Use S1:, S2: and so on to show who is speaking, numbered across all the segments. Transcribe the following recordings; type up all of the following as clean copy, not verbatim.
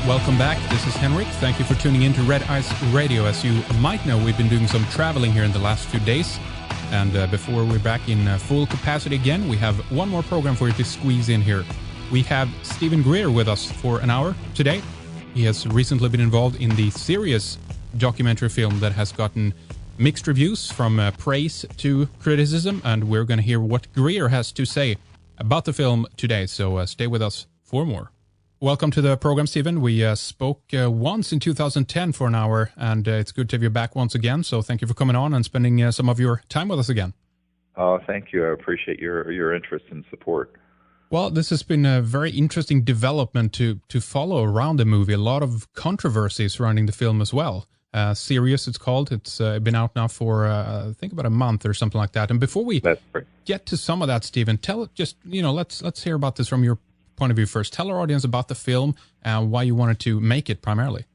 S1: Welcome back. This is Henrik. Thank you for tuning in to Red Ice Radio. As you might know, we've been doing some traveling here in the last few days. And before we're back in full capacity again, we have one more program for you to squeeze in here. We have Stephen Greer with us for an hour today. He has recently been involved in the Sirius documentary film that has gotten mixed reviews from praise to criticism. And we're going to hear what Greer has to say about the film today. So stay with us for more. Welcome to the program, Stephen. We spoke once in 2010 for an hour, and it's good to have you back once again. So thank you for coming on and spending some of your time with us again.
S2: Oh, thank you. I appreciate your interest and support.
S1: Well, this has been a very interesting development to follow around the movie. A lot of controversy surrounding the film as well. Sirius, it's called. It's been out now for, I think, about a month or something like that. And before we get to some of that, Stephen, let's hear about this from your point of view first. Tell our audience about the film and why you wanted to make it primarily.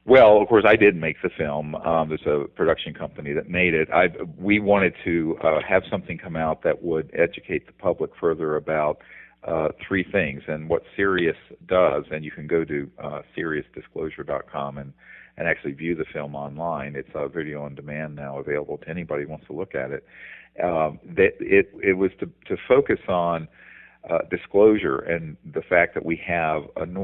S2: Well, of course, I did make the film. There's a production company that made it. We wanted to have something come out that would educate the public further about three things. And what Sirius does, and you can go to SiriusDisclosure.com and actually view the film online. It's video on demand now, available to anybody who wants to look at it. It was to focus on disclosure and the fact that we have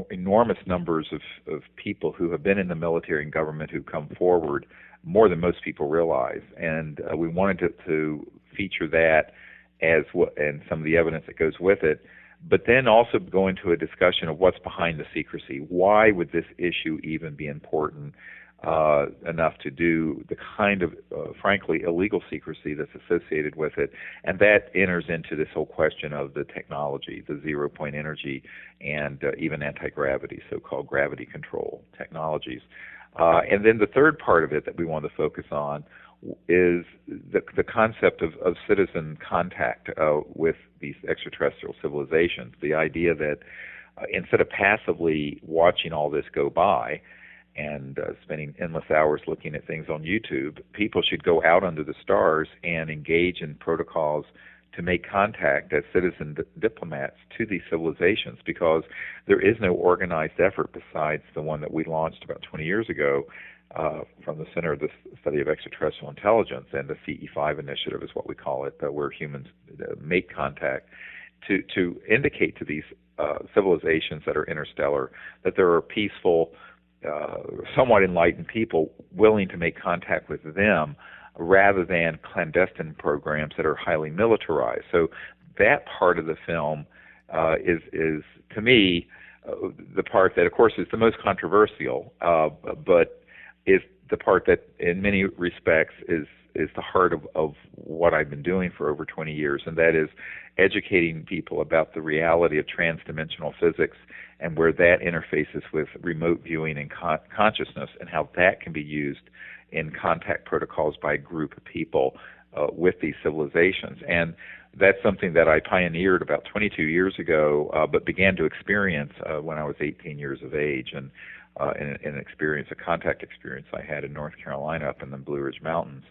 S2: enormous numbers of people who have been in the military and government who come forward, more than most people realize. And we wanted to feature that and some of the evidence that goes with it, but then also go into a discussion of what's behind the secrecy. Why would this issue even be important enough to do the kind of, frankly, illegal secrecy that's associated with it? And that enters into this whole question of the technology, the zero-point energy, and even anti-gravity, so-called gravity control technologies. And then the third part of it that we want to focus on is the concept of citizen contact with these extraterrestrial civilizations, the idea that instead of passively watching all this go by, and spending endless hours looking at things on YouTube, people should go out under the stars and engage in protocols to make contact as citizen diplomats to these civilizations, because there is no organized effort besides the one that we launched about 20 years ago from the Center of the Study of Extraterrestrial Intelligence, and the CE5 initiative is what we call it, where humans make contact to indicate to these civilizations that are interstellar that there are peaceful, somewhat enlightened people willing to make contact with them rather than clandestine programs that are highly militarized. So that part of the film is to me, the part that, of course, is the most controversial, but is the part that in many respects is the heart of what I've been doing for over 20 years, and that is educating people about the reality of transdimensional physics and where that interfaces with remote viewing and consciousness, and how that can be used in contact protocols by a group of people with these civilizations. And that's something that I pioneered about 22 years ago, but began to experience when I was 18 years of age, and a contact experience I had in North Carolina up in the Blue Ridge Mountains.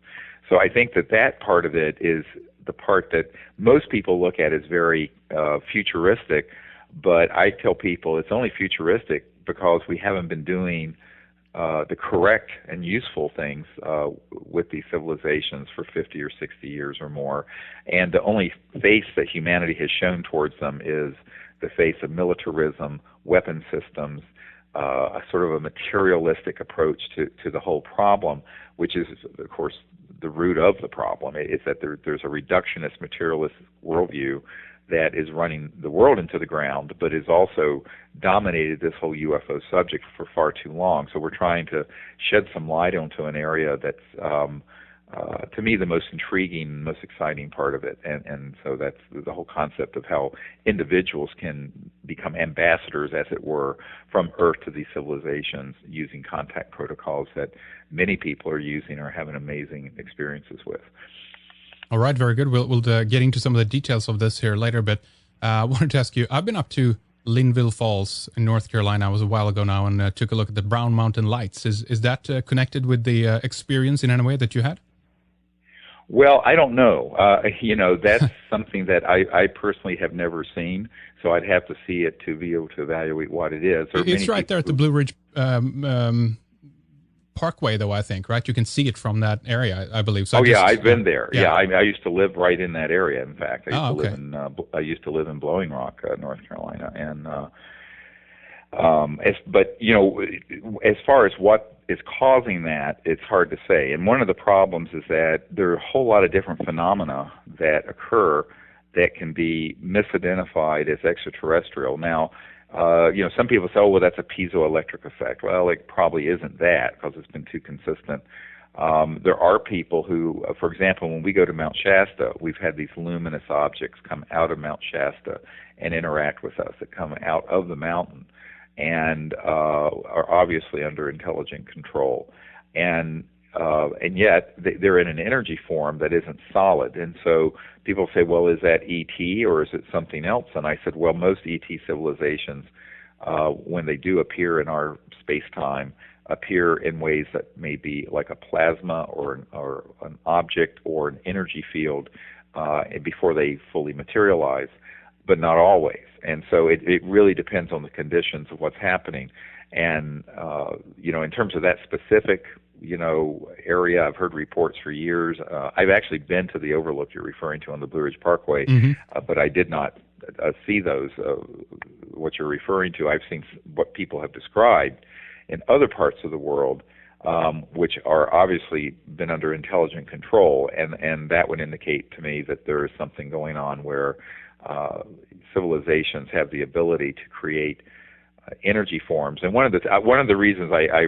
S2: So I think that part of it is the part that most people look at as very futuristic, but I tell people it's only futuristic because we haven't been doing the correct and useful things with these civilizations for 50 or 60 years or more. And the only face that humanity has shown towards them is the face of militarism, weapon systems, a sort of a materialistic approach to the whole problem, which is, of course, the root of the problem. It's that there's a reductionist, materialist worldview that is running the world into the ground, but has also dominated this whole UFO subject for far too long. So we're trying to shed some light onto an area that's, to me, the most intriguing, most exciting part of it. And so that's the whole concept of how individuals can become ambassadors, as it were, from Earth to these civilizations using contact protocols that many people are using or having amazing experiences with.
S1: All right, very good. We'll get into some of the details of this here later, but I wanted to ask you, I've been up to Linville Falls in North Carolina. I was a while ago now and took a look at the Brown Mountain Lights. Is that connected with the experience in any way that you had?
S2: Well, I don't know. That's something that I personally have never seen, so I'd have to see it to be able to evaluate what it is.
S1: It's right there at the Blue Ridge Parkway, though, I think, right? You can see it from that area, I believe. So
S2: I've been there. Yeah, I used to live right in that area. In fact, I used to live in Blowing Rock, North Carolina, and as far as what is causing that, it's hard to say. And one of the problems is that there are a whole lot of different phenomena that occur that can be misidentified as extraterrestrial. Now, some people say, oh, well, that's a piezoelectric effect. Well, it probably isn't that because it's been too consistent. There are people who, for example, when we go to Mount Shasta, we've had these luminous objects come out of Mount Shasta and interact with us, that come out of the mountain and are obviously under intelligent control. And yet they're in an energy form that isn't solid. And so people say, well, is that ET or is it something else? And I said, well, most ET civilizations, when they do appear in our space-time, appear in ways that may be like a plasma or an object or an energy field before they fully materialize, but not always. And so it really depends on the conditions of what's happening. And, in terms of that specific, area, I've heard reports for years. I've actually been to the overlook you're referring to on the Blue Ridge Parkway, but I did not see those, what you're referring to. I've seen what people have described in other parts of the world, which are obviously been under intelligent control, and that would indicate to me that there is something going on where civilizations have the ability to create energy forms. And one of the reasons I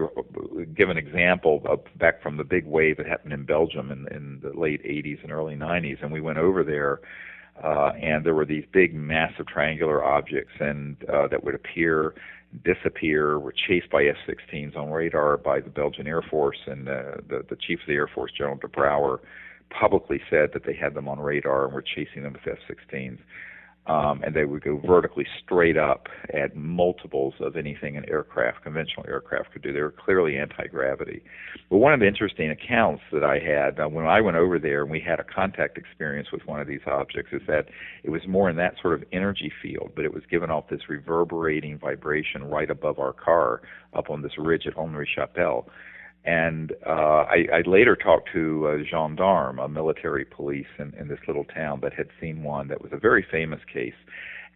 S2: give an example back from the big wave that happened in Belgium in the late 80s and early 90s, and we went over there, and there were these big, massive triangular objects, and that would appear, disappear, were chased by F-16s on radar by the Belgian Air Force, and the Chief of the Air Force, General de Brouwer, publicly said that they had them on radar and were chasing them with F-16s. And they would go vertically straight up at multiples of anything an aircraft, conventional aircraft, could do. They were clearly anti-gravity. But one of the interesting accounts that I had when I went over there and we had a contact experience with one of these objects is that it was more in that sort of energy field, but it was giving off this reverberating vibration right above our car up on this ridge at Henri Chapelle. And I later talked to a gendarme, a military police in this little town that had seen one that was a very famous case.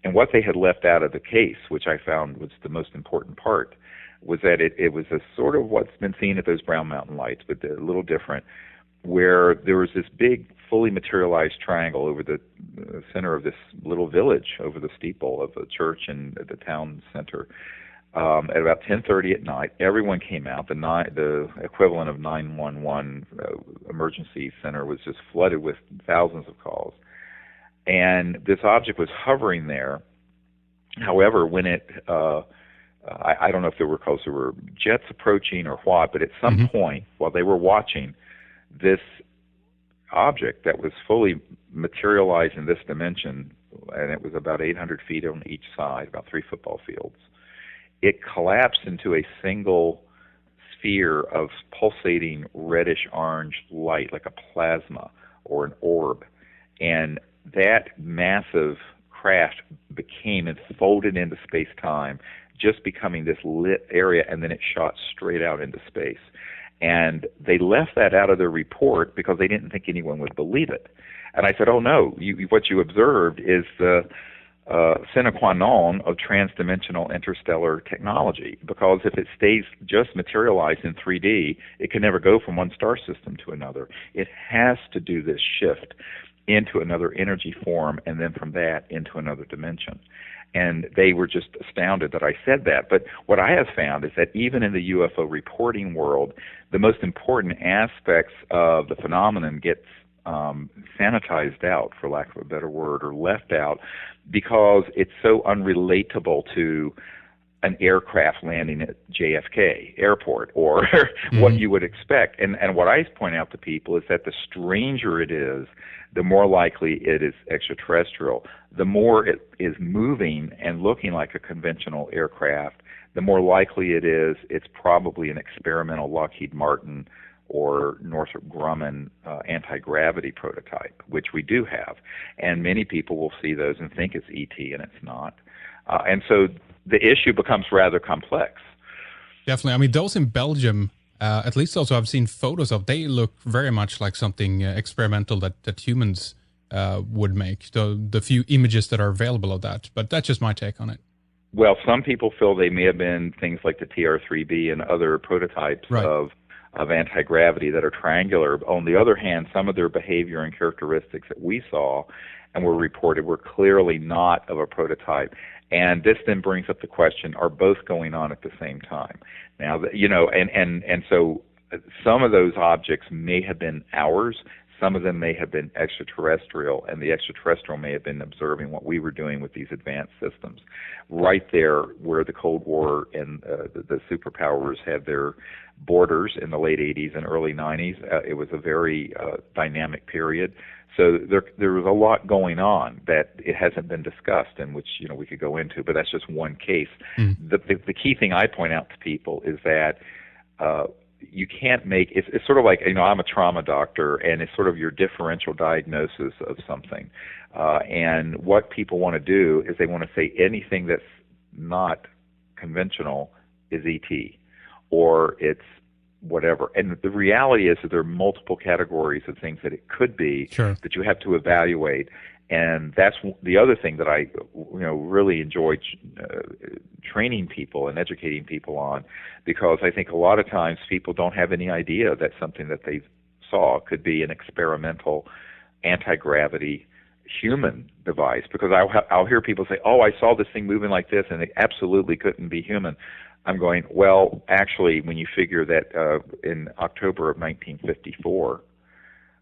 S2: And what they had left out of the case, which I found was the most important part, was that it was a sort of what's been seen at those Brown Mountain Lights, but a little different, where there was this big, fully materialized triangle over the center of this little village, over the steeple of the church and the town center. At about 10:30 at night, everyone came out. The equivalent of 911 emergency center was just flooded with thousands of calls. And this object was hovering there. However, when I don't know if there were jets approaching or what, but at some point, while they were watching, this object that was fully materialized in this dimension, and it was about 800 feet on each side, about 3 football fields, it collapsed into a single sphere of pulsating reddish-orange light, like a plasma or an orb. And that massive craft became enfolded into space-time, just becoming this lit area, and then it shot straight out into space. And they left that out of their report because they didn't think anyone would believe it. And I said, oh, no, what you observed is the sine qua non of transdimensional interstellar technology, because if it stays just materialized in 3D, it can never go from one star system to another. It has to do this shift into another energy form, and then from that into another dimension. And they were just astounded that I said that. But what I have found is that even in the UFO reporting world, the most important aspects of the phenomenon gets sanitized out, for lack of a better word, or left out, because it's so unrelatable to an aircraft landing at JFK Airport or what you would expect. And what I point out to people is that the stranger it is, the more likely it is extraterrestrial. The more it is moving and looking like a conventional aircraft, the more likely it is it's probably an experimental Lockheed Martin or Northrop Grumman anti-gravity prototype, which we do have. And many people will see those and think it's ET, and it's not. And so the issue becomes rather complex.
S1: Definitely. I mean, those in Belgium, at least also I've seen photos of, they look very much like something experimental that humans would make. So the few images that are available of that. But that's just my take on it.
S2: Well, some people feel they may have been things like the TR-3B and other prototypes of anti-gravity that are triangular. On the other hand, some of their behavior and characteristics that we saw and were reported were clearly not of a prototype. And this then brings up the question, are both going on at the same time? Now, you know, and so some of those objects may have been ours. Some of them may have been extraterrestrial, and the extraterrestrial may have been observing what we were doing with these advanced systems. Right there where the Cold War and the superpowers had their borders in the late 80s and early 90s, it was a very dynamic period. So there was a lot going on that it hasn't been discussed, and which, you know, we could go into, but that's just one case. The key thing I point out to people is that you can't make it's sort of like, you know, I'm a trauma doctor, and it's sort of your differential diagnosis of something. And what people want to do is they want to say anything that's not conventional is ET, or it's whatever. And the reality is that there are multiple categories of things that it could be that you have to evaluate. And that's the other thing that I, you know, really enjoy training people and educating people on, because I think a lot of times people don't have any idea that something that they saw could be an experimental anti-gravity human device. Because I'll hear people say, oh, I saw this thing moving like this, and it absolutely couldn't be human. I'm going, well, actually, when you figure that in October of 1954,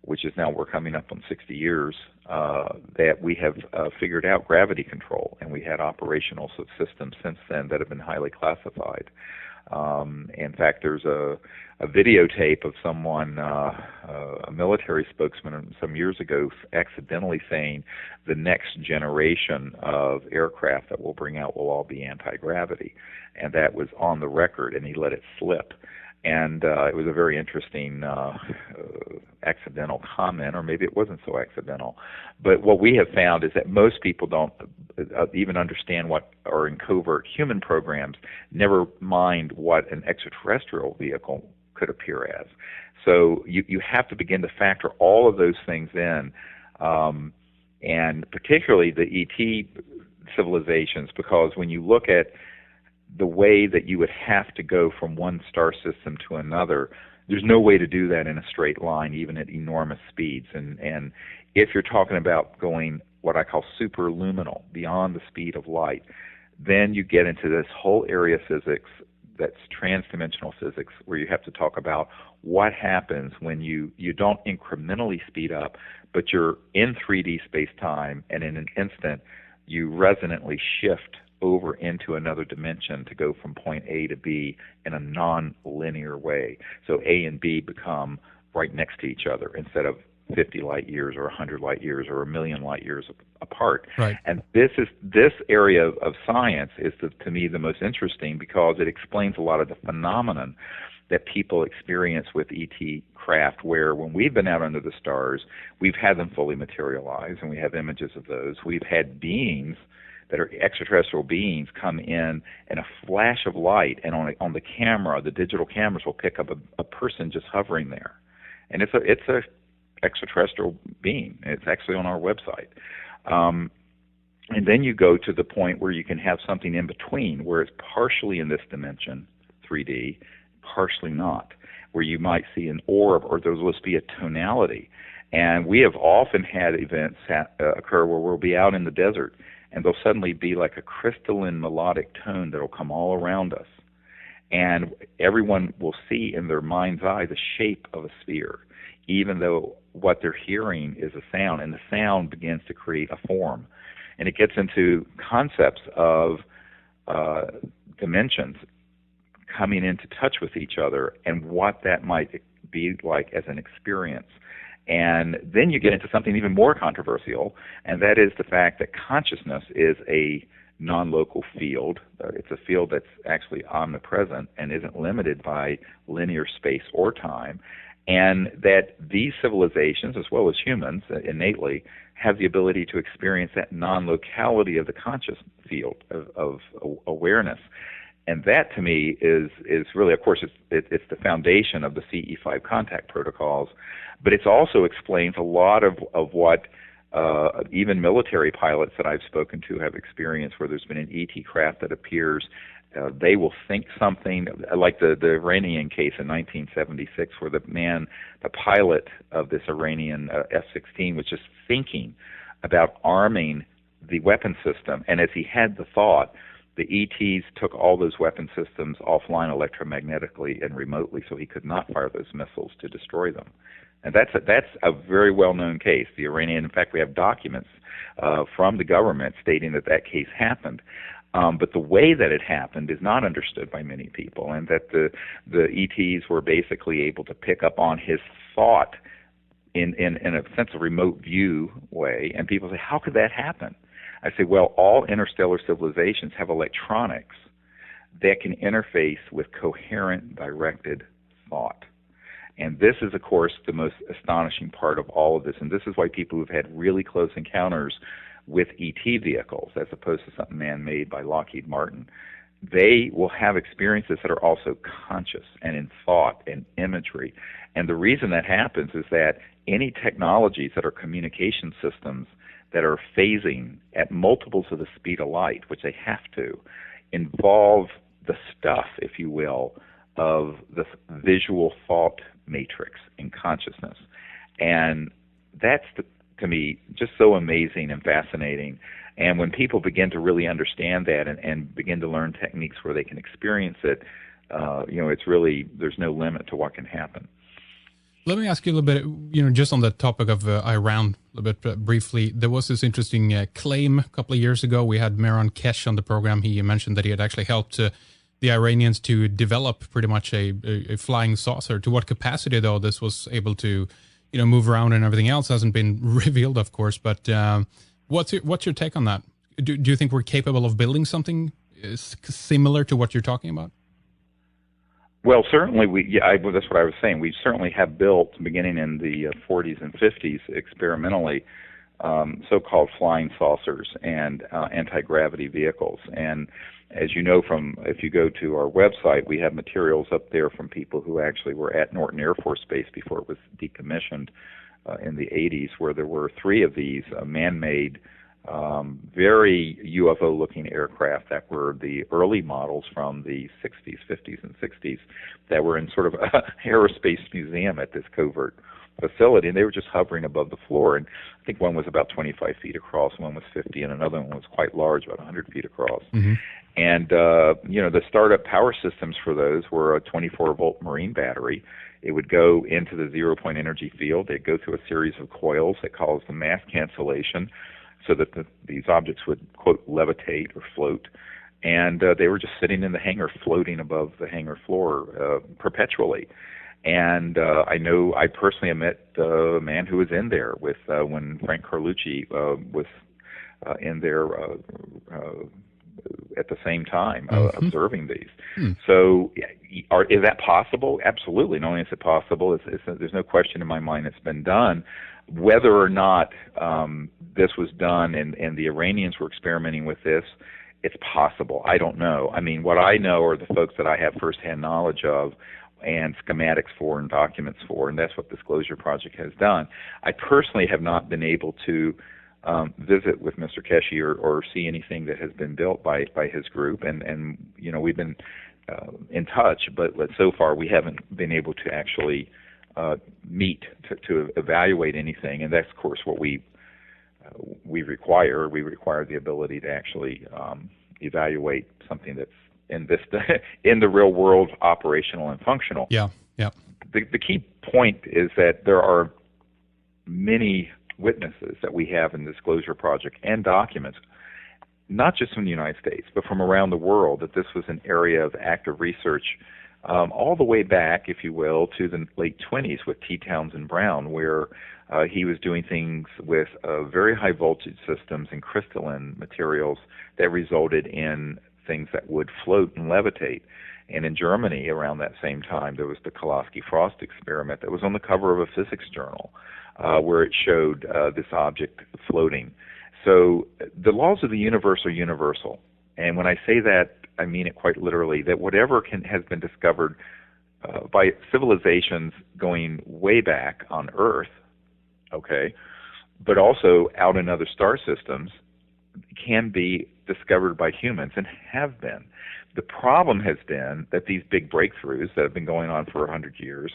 S2: which is now we're coming up on 60 years, that we have figured out gravity control, and we had operational systems since then that have been highly classified. In fact, there's a videotape of someone, a military spokesman some years ago, accidentally saying the next generation of aircraft that we'll bring out will all be anti-gravity, and that was on the record, and he let it slip. And it was a very interesting accidental comment, or maybe it wasn't so accidental. But what we have found is that most people don't even understand what are in covert human programs, never mind what an extraterrestrial vehicle could appear as. So you have to begin to factor all of those things in, and particularly the ET civilizations, because when you look at the way that you would have to go from one star system to another, there's no way to do that in a straight line, even at enormous speeds. And if you're talking about going what I call superluminal, beyond the speed of light, then you get into this whole area of physics that's transdimensional physics, where you have to talk about what happens when you don't incrementally speed up, but you're in 3D space-time, and in an instant you resonantly shift over into another dimension to go from point A to B in a non-linear way. So A and B become right next to each other instead of 50 light years or 100 light years or 1,000,000 light years apart. Right. And this area of science is, to me, the most interesting, because it explains a lot of the phenomenon that people experience with ET craft, where when we've been out under the stars, we've had them fully materialize, and we have images of those. We've had beings that are extraterrestrial beings come in a flash of light, and on the camera, the digital cameras will pick up a person just hovering there, and it's a extraterrestrial being. It's actually on our website. And then you go to the point where you can have something in between, where it's partially in this dimension, 3D, partially not, where you might see an orb, or there will be a tonality. And we have often had events occur where we'll be out in the desert, and there'll suddenly be like a crystalline melodic tone that'll come all around us. And everyone will see in their mind's eye the shape of a sphere, even though what they're hearing is a sound, and the sound begins to create a form. And it gets into concepts of dimensions coming into touch with each other and what that might be like as an experience. And then you get into something even more controversial, and that is the fact that consciousness is a non-local field. It's a field that's actually omnipresent and isn't limited by linear space or time. and that these civilizations, as well as humans innately, have the ability to experience that non-locality of the conscious field of awareness. And that, to me, is really, of course, it's the foundation of the CE5 contact protocols, but it also explains a lot of what even military pilots that I've spoken to have experienced, where there's been an ET craft that appears. They will think something, like the Iranian case in 1976, where the pilot of this Iranian F-16 was just thinking about arming the weapon system, and as he had the thought, the ETs took all those weapon systems offline electromagnetically and remotely, so he could not fire those missiles to destroy them. And that's a very well-known case. The Iranian, in fact, we have documents from the government stating that case happened. But the way that it happened is not understood by many people, and that the ETs were basically able to pick up on his thought in a sense of remote view way. And people say, how could that happen? I say, well, all interstellar civilizations have electronics that can interface with coherent, directed thought. And this is, of course, the most astonishing part of all of this. And this is why people who've had really close encounters with ET vehicles, as opposed to something man-made by Lockheed Martin, they will have experiences that are also conscious and in thought and imagery. And the reason that happens is that any technologies that are communication systems that are phasing at multiples of the speed of light, which they have to, involve the stuff, if you will, of the visual thought matrix in consciousness. And that's, to me, just so amazing and fascinating. And when people begin to really understand that and begin to learn techniques where they can experience it, it's really, there's no limit to what can happen.
S1: Let me ask you a little bit, just on the topic of Iran, a little bit briefly. There was this interesting claim a couple of years ago. We had Mehran Kesh on the program. He mentioned that he had actually helped the Iranians to develop pretty much a flying saucer. To what capacity, though, this was able to, move around and everything else hasn't been revealed, of course. But what's your take on that? Do you think we're capable of building something similar to what you're talking about?
S2: Well, certainly, that's what I was saying. We certainly have built, beginning in the 40s and 50s, experimentally, so-called flying saucers and anti-gravity vehicles. And as you know, if you go to our website, we have materials up there from people who actually were at Norton Air Force Base before it was decommissioned in the 80s, where there were 3 of these man-made, very UFO-looking aircraft that were the early models from the 60s, 50s, and 60s that were in sort of an aerospace museum at this covert facility, and they were just hovering above the floor. And I think one was about 25 feet across, one was 50, and another one was quite large, about 100 feet across. Mm-hmm. And, the startup power systems for those were a 24-volt marine battery. It would go into the zero-point energy field. They'd go through a series of coils that caused the mass cancellation, so that these objects would, quote, levitate or float. And they were just sitting in the hangar, floating above the hangar floor perpetually. And I personally met the man who was in there with when Frank Carlucci was in there at the same time observing these. So is that possible? Absolutely. Not only is it possible, there's no question in my mind it's been done. Whether or not this was done and the Iranians were experimenting with this, it's possible. I don't know. I mean, what I know are the folks that I have firsthand knowledge of and schematics for and documents for, and that's what Disclosure Project has done. I personally have not been able to visit with Mr. Keshi or see anything that has been built by his group, and we've been in touch, but so far we haven't been able to actually meet to evaluate anything, and that's of course what we require. We require the ability to actually evaluate something that's in the real world, operational and functional.
S1: Yeah.
S2: The key point is that there are many witnesses that we have in the Disclosure Project and documents, not just from the United States, but from around the world, that this was an area of active research all the way back, if you will, to the late 20s with T. Townsend Brown, where he was doing things with very high voltage systems and crystalline materials that resulted in things that would float and levitate. And in Germany, around that same time, there was the Kolaski-Frost experiment that was on the cover of a physics journal, where it showed this object floating. So the laws of the universe are universal. And when I say that, I mean it quite literally, that whatever has been discovered by civilizations going way back on Earth, okay, but also out in other star systems, can be discovered by humans and have been. The problem has been that these big breakthroughs that have been going on for 100 years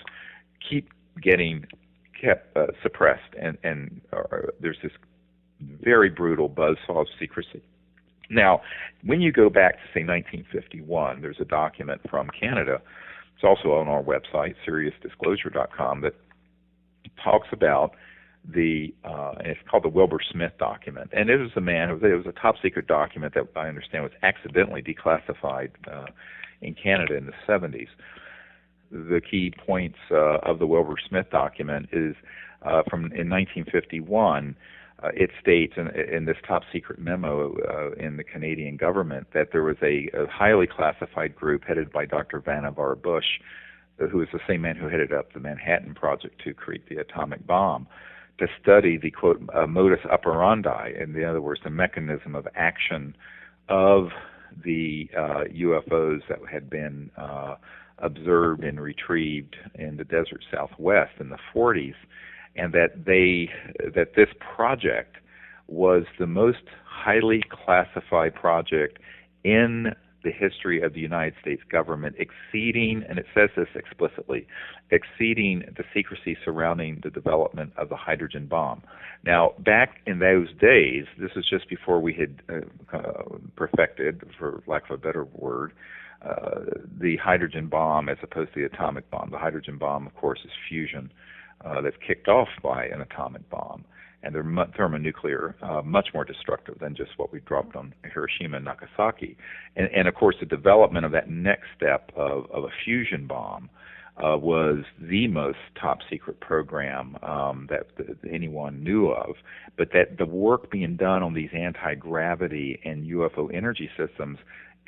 S2: keep getting suppressed, and there's this very brutal buzzsaw of secrecy. Now, when you go back to, say, 1951, there's a document from Canada. It's also on our website, SiriusDisclosure.com, that talks about and it's called the Wilbur-Smith document. And it was it was a top secret document that I understand was accidentally declassified in Canada in the 70s. The key points of the Wilbur-Smith document is in 1951. It states in this top secret memo in the Canadian government that there was a highly classified group headed by Dr. Vannevar Bush, who is the same man who headed up the Manhattan Project to create the atomic bomb, to study the, quote, modus operandi, in other words, the mechanism of action of the UFOs that had been observed and retrieved in the desert Southwest in the 40s, and that this project was the most highly classified project in the history of the United States government, exceeding, and it says this explicitly, exceeding the secrecy surrounding the development of the hydrogen bomb. Now, back in those days, this was just before we had perfected, for lack of a better word, the hydrogen bomb as opposed to the atomic bomb. The hydrogen bomb, of course, is fusion that's kicked off by an atomic bomb. And they're thermonuclear, much more destructive than just what we dropped on Hiroshima and Nagasaki. And of course, the development of that next step of a fusion bomb was the most top secret program that anyone knew of. But that the work being done on these anti-gravity and UFO energy systems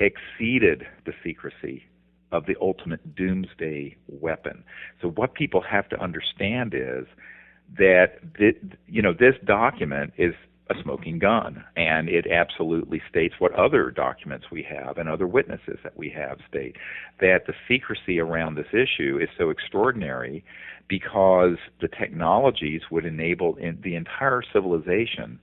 S2: exceeded the secrecy of the ultimate doomsday weapon. So what people have to understand is that this document is a smoking gun, and it absolutely states what other documents we have and other witnesses that we have state, that the secrecy around this issue is so extraordinary because the technologies would enable the entire civilization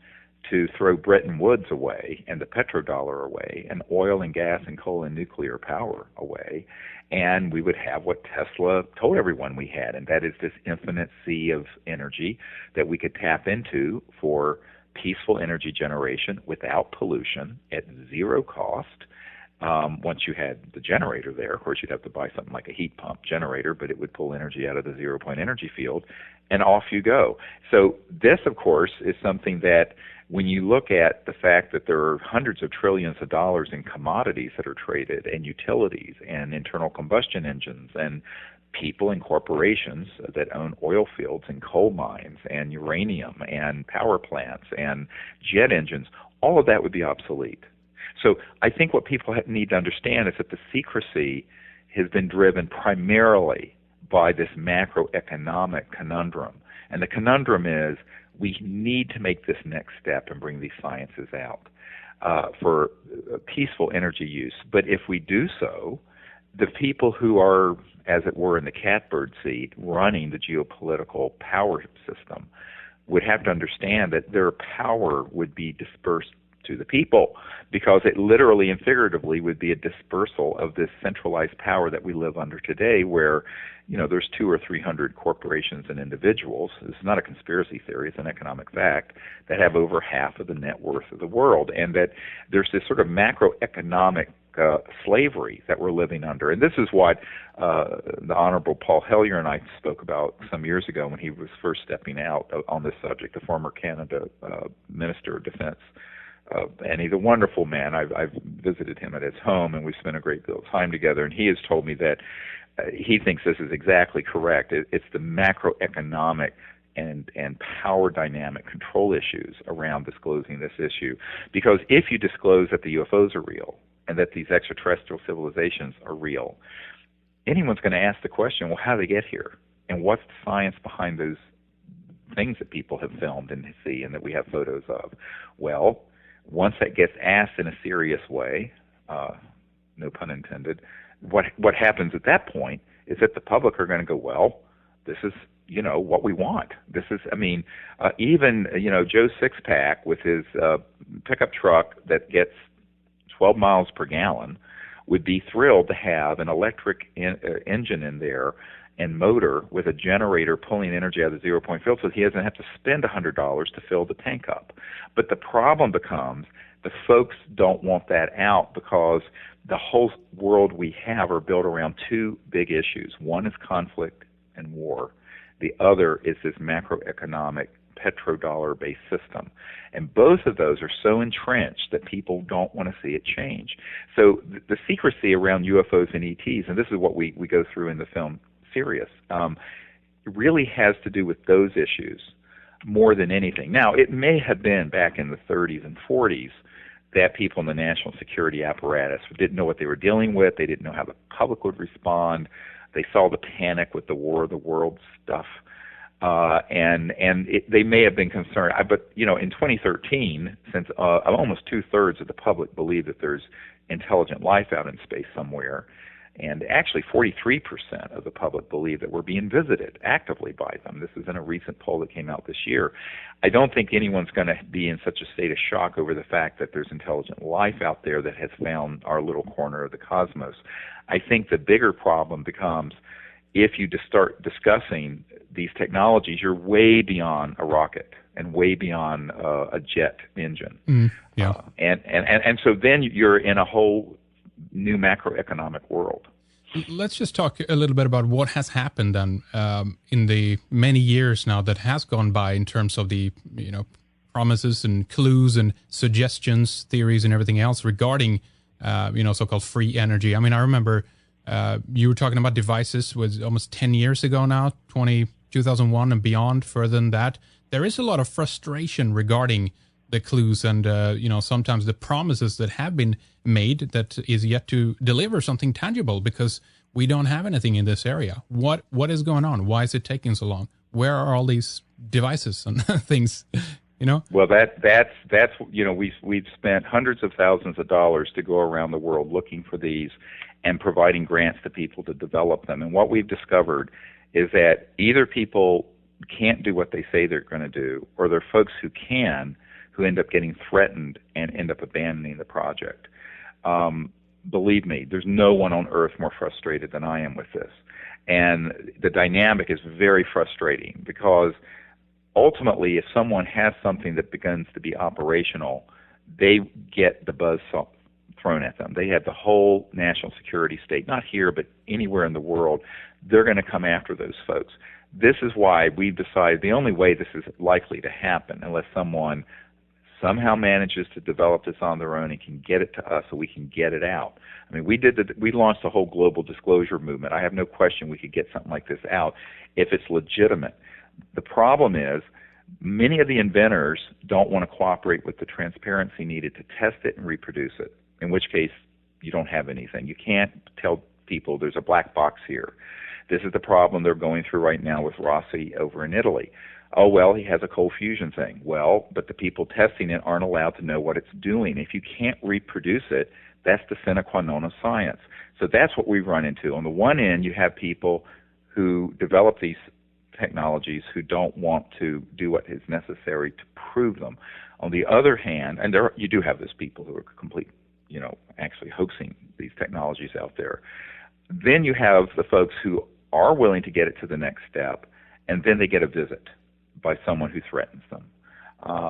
S2: to throw Bretton Woods away and the petrodollar away and oil and gas and coal and nuclear power away, and we would have what Tesla told everyone we had, and that is this infinite sea of energy that we could tap into for peaceful energy generation without pollution at zero cost. Once you had the generator there, of course, you'd have to buy something like a heat pump generator, but it would pull energy out of the zero-point energy field, and off you go. So this, of course, is something that when you look at the fact that there are hundreds of trillions of dollars in commodities that are traded, and utilities, and internal combustion engines, and people and corporations that own oil fields and coal mines and uranium and power plants and jet engines, all of that would be obsolete. So I think what people need to understand is that the secrecy has been driven primarily by this macroeconomic conundrum. And the conundrum is we need to make this next step and bring these sciences out for peaceful energy use. But if we do so, the people who are, as it were, in the catbird seat running the geopolitical power system would have to understand that their power would be dispersed to the people, because it literally and figuratively would be a dispersal of this centralized power that we live under today, where there's 200 or 300 corporations and individuals. It's not a conspiracy theory, it's an economic fact, that have over half of the net worth of the world, and that there's this sort of macroeconomic slavery that we're living under. And this is what the Honorable Paul Hellyer and I spoke about some years ago when he was first stepping out on this subject, the former Canada Minister of Defense. And he's a wonderful man. I've visited him at his home, and we've spent a great deal of time together, and he has told me that he thinks this is exactly correct. It's the macroeconomic and power dynamic control issues around disclosing this issue. Because if you disclose that the UFOs are real, and that these extraterrestrial civilizations are real, anyone's going to ask the question, well, how did they get here? And what's the science behind those things that people have filmed and see and that we have photos of? Well, once that gets asked in a serious way, no pun intended, what happens at that point is that the public are going to go, well, this is, what we want. This is, even, Joe Sixpack with his pickup truck that gets 12 miles per gallon would be thrilled to have an electric engine in there and motor with a generator pulling energy out of the zero-point field so he doesn't have to spend $100 to fill the tank up. But the problem becomes the folks don't want that out because the whole world we have are built around two big issues. One is conflict and war. The other is this macroeconomic petrodollar-based system. And both of those are so entrenched that people don't want to see it change. So the secrecy around UFOs and ETs, and this is what we go through in the film Sirius, it really has to do with those issues more than anything. Now, it may have been back in the 30s and 40s that people in the national security apparatus didn't know what they were dealing with. They didn't know how the public would respond. They saw the panic with the War of the Worlds stuff. They may have been concerned. But, in 2013, since almost two-thirds of the public believe that there's intelligent life out in space somewhere, and actually 43% of the public believe that we're being visited actively by them. This is in a recent poll that came out this year. I don't think anyone's going to be in such a state of shock over the fact that there's intelligent life out there that has found our little corner of the cosmos. I think the bigger problem becomes if you just start discussing these technologies, you're way beyond a rocket and way beyond a jet engine. And so then you're in a whole new macroeconomic world.
S1: Let's just talk a little bit about what has happened then in the many years now that has gone by in terms of the promises and clues and suggestions, theories, and everything else regarding so-called free energy. I remember you were talking about devices was almost 10 years ago now, 2001 and beyond, further than that. There is a lot of frustration regarding the clues and sometimes the promises that have been made that is yet to deliver something tangible because we don't have anything in this area. What is going on? Why is it taking so long? Where are all these devices and things?
S2: Well, that's we've spent hundreds of thousands of dollars to go around the world looking for these and providing grants to people to develop them. And what we've discovered is that either people can't do what they say they're going to do, or there are folks who can, who end up getting threatened and end up abandoning the project. Believe me, there's no one on earth more frustrated than I am with this. And the dynamic is very frustrating because ultimately if someone has something that begins to be operational, they get the buzz thrown at them. They have the whole national security state, not here, but anywhere in the world. They're going to come after those folks. This is why we've decided the only way this is likely to happen, unless someone somehow manages to develop this on their own and can get it to us so we can get it out. We launched a whole global disclosure movement. I have no question we could get something like this out if it's legitimate. The problem is many of the inventors don't want to cooperate with the transparency needed to test it and reproduce it, in which case you don't have anything. You can't tell people there's a black box here. This is the problem they're going through right now with Rossi over in Italy. Oh, well, he has a cold fusion thing. Well, but the people testing it aren't allowed to know what it's doing. If you can't reproduce it, that's the sine qua non of science. So that's what we've run into. On the one end, you have people who develop these technologies who don't want to do what is necessary to prove them. On the other hand, and you do have those people who are actually hoaxing these technologies out there. Then you have the folks who are willing to get it to the next step, and then they get a visit by someone who threatens them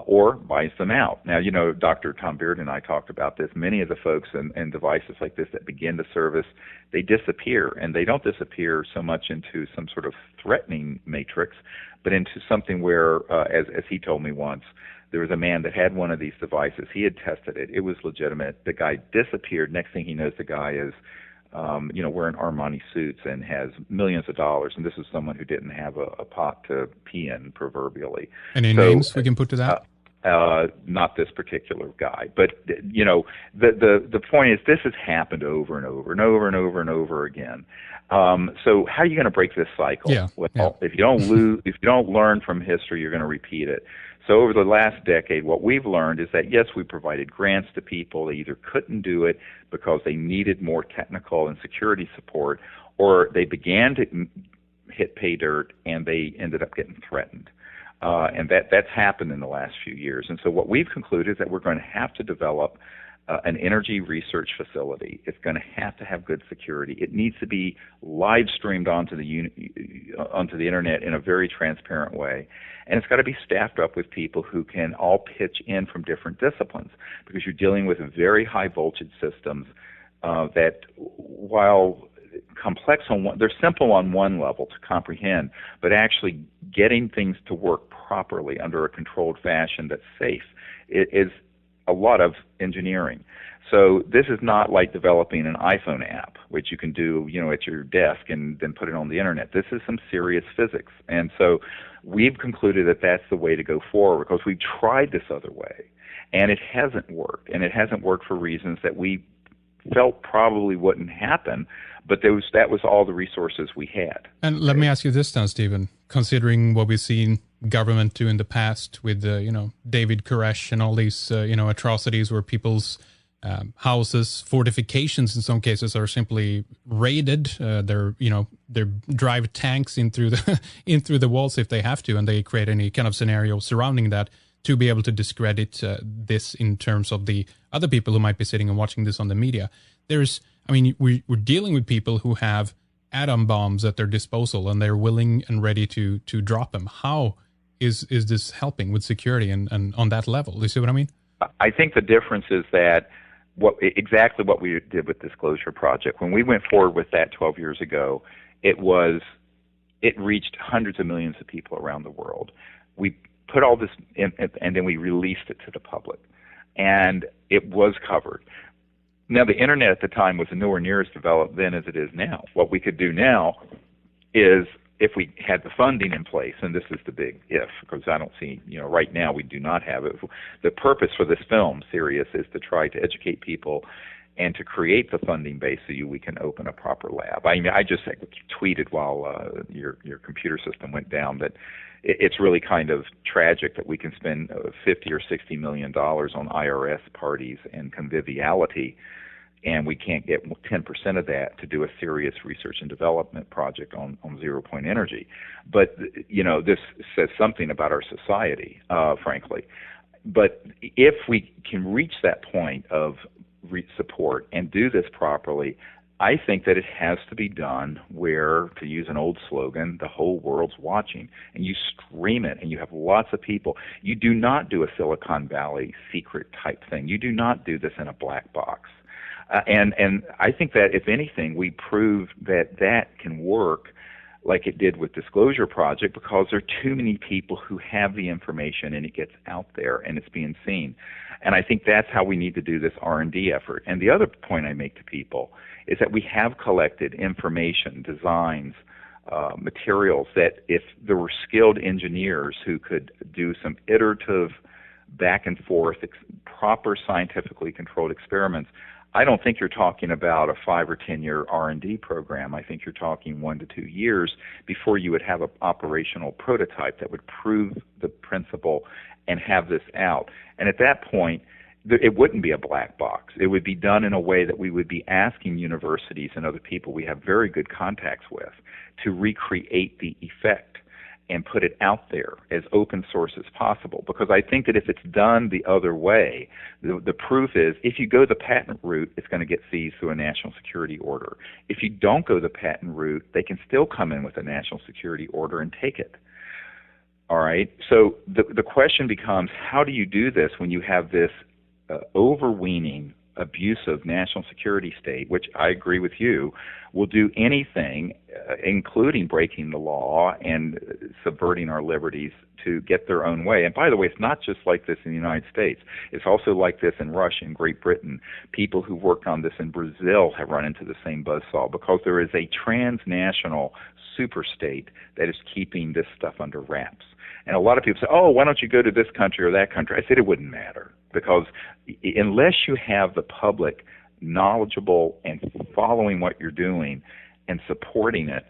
S2: or buys them out. Now, Dr. Tom Beard and I talked about this. Many of the folks and devices like this that begin to service, they disappear, and they don't disappear so much into some sort of threatening matrix, but into something where, as he told me once, there was a man that had one of these devices. He had tested it. It was legitimate. The guy disappeared. Next thing he knows, the guy is wearing Armani suits and has millions of dollars. And this is someone who didn't have a pot to pee in, proverbially.
S1: Any names we can put to that?
S2: not this particular guy. But the point is, this has happened over and over and over and over and over again. So how are you going to break this cycle?
S1: Yeah.
S2: Well, if you don't learn from history, you're going to repeat it. So over the last decade, what we've learned is that, yes, we provided grants to people. They either couldn't do it because they needed more technical and security support, or they began to hit pay dirt and they ended up getting threatened. And that's happened in the last few years. And so what we've concluded is that we're going to have to develop an energy research facility. It's going to have good security. It needs to be live streamed onto the internet in a very transparent way. And it's got to be staffed up with people who can all pitch in from different disciplines, because you're dealing with very high voltage systems that, while complex they're simple on one level to comprehend, but actually getting things to work properly under a controlled fashion that's safe is a lot of engineering. So this is not like developing an iPhone app, which you can do, at your desk and then put it on the internet. This is some serious physics. And so we've concluded that that's the way to go forward, because we've tried this other way and it hasn't worked. And it hasn't worked for reasons that we felt probably wouldn't happen, but that was all the resources we had.
S1: And let me ask you this now, Stephen, considering what we've seen government do in the past with, David Koresh and all these, atrocities where people's houses, fortifications in some cases, are simply raided. They drive tanks in through the walls if they have to, and they create any kind of scenario surrounding that to be able to discredit this in terms of the other people who might be sitting and watching this on the media. We're dealing with people who have atom bombs at their disposal, and they're willing and ready to drop them. How is this helping with security and on that level? Do you see what I mean?
S2: I think the difference is that exactly what we did with Disclosure Project. When we went forward with that 12 years ago, it reached hundreds of millions of people around the world. We put all this in, and then we released it to the public, and it was covered. Now, the internet at the time was nowhere near as developed then as it is now. What we could do now is, if we had the funding in place, and this is the big if, because I don't see, right now we do not have it. The purpose for this film, Sirius, is to try to educate people and to create the funding base so we can open a proper lab. I just tweeted while your computer system went down that it's really kind of tragic that we can spend $50 or $60 million on IRS parties and conviviality, and we can't get 10% of that to do a serious research and development project on zero-point energy. But, this says something about our society, frankly. But if we can reach that point of support and do this properly, I think that it has to be done where, to use an old slogan, the whole world's watching, and you stream it, and you have lots of people. You do not do a Silicon Valley secret type thing. You do not do this in a black box. And I think that, if anything, we proved that can work like it did with Disclosure Project, because there are too many people who have the information and it gets out there and it's being seen. And I think that's how we need to do this R&D effort. And the other point I make to people is that we have collected information, designs, materials that, if there were skilled engineers who could do some iterative back and forth, proper scientifically controlled experiments, I don't think you're talking about a 5 or 10 year R&D program. I think you're talking 1 to 2 years before you would have an operational prototype that would prove the principle and have this out. And at that point, it wouldn't be a black box. It would be done in a way that we would be asking universities and other people we have very good contacts with to recreate the effect and put it out there as open source as possible. Because I think that if it's done the other way, the proof is, if you go the patent route, it's going to get seized through a national security order. If you don't go the patent route, they can still come in with a national security order and take it. All right? So the question becomes, how do you do this when you have this overweening, abusive national security state, which I agree with you, will do anything, including breaking the law and subverting our liberties, to get their own way. And by the way, it's not just like this in the United States. It's also like this in Russia and Great Britain. People who worked on this in Brazil have run into the same buzzsaw, because there is a transnational superstate that is keeping this stuff under wraps. And a lot of people say, oh, why don't you go to this country or that country? I said it wouldn't matter, because unless you have the public knowledgeable and following what you're doing and supporting it,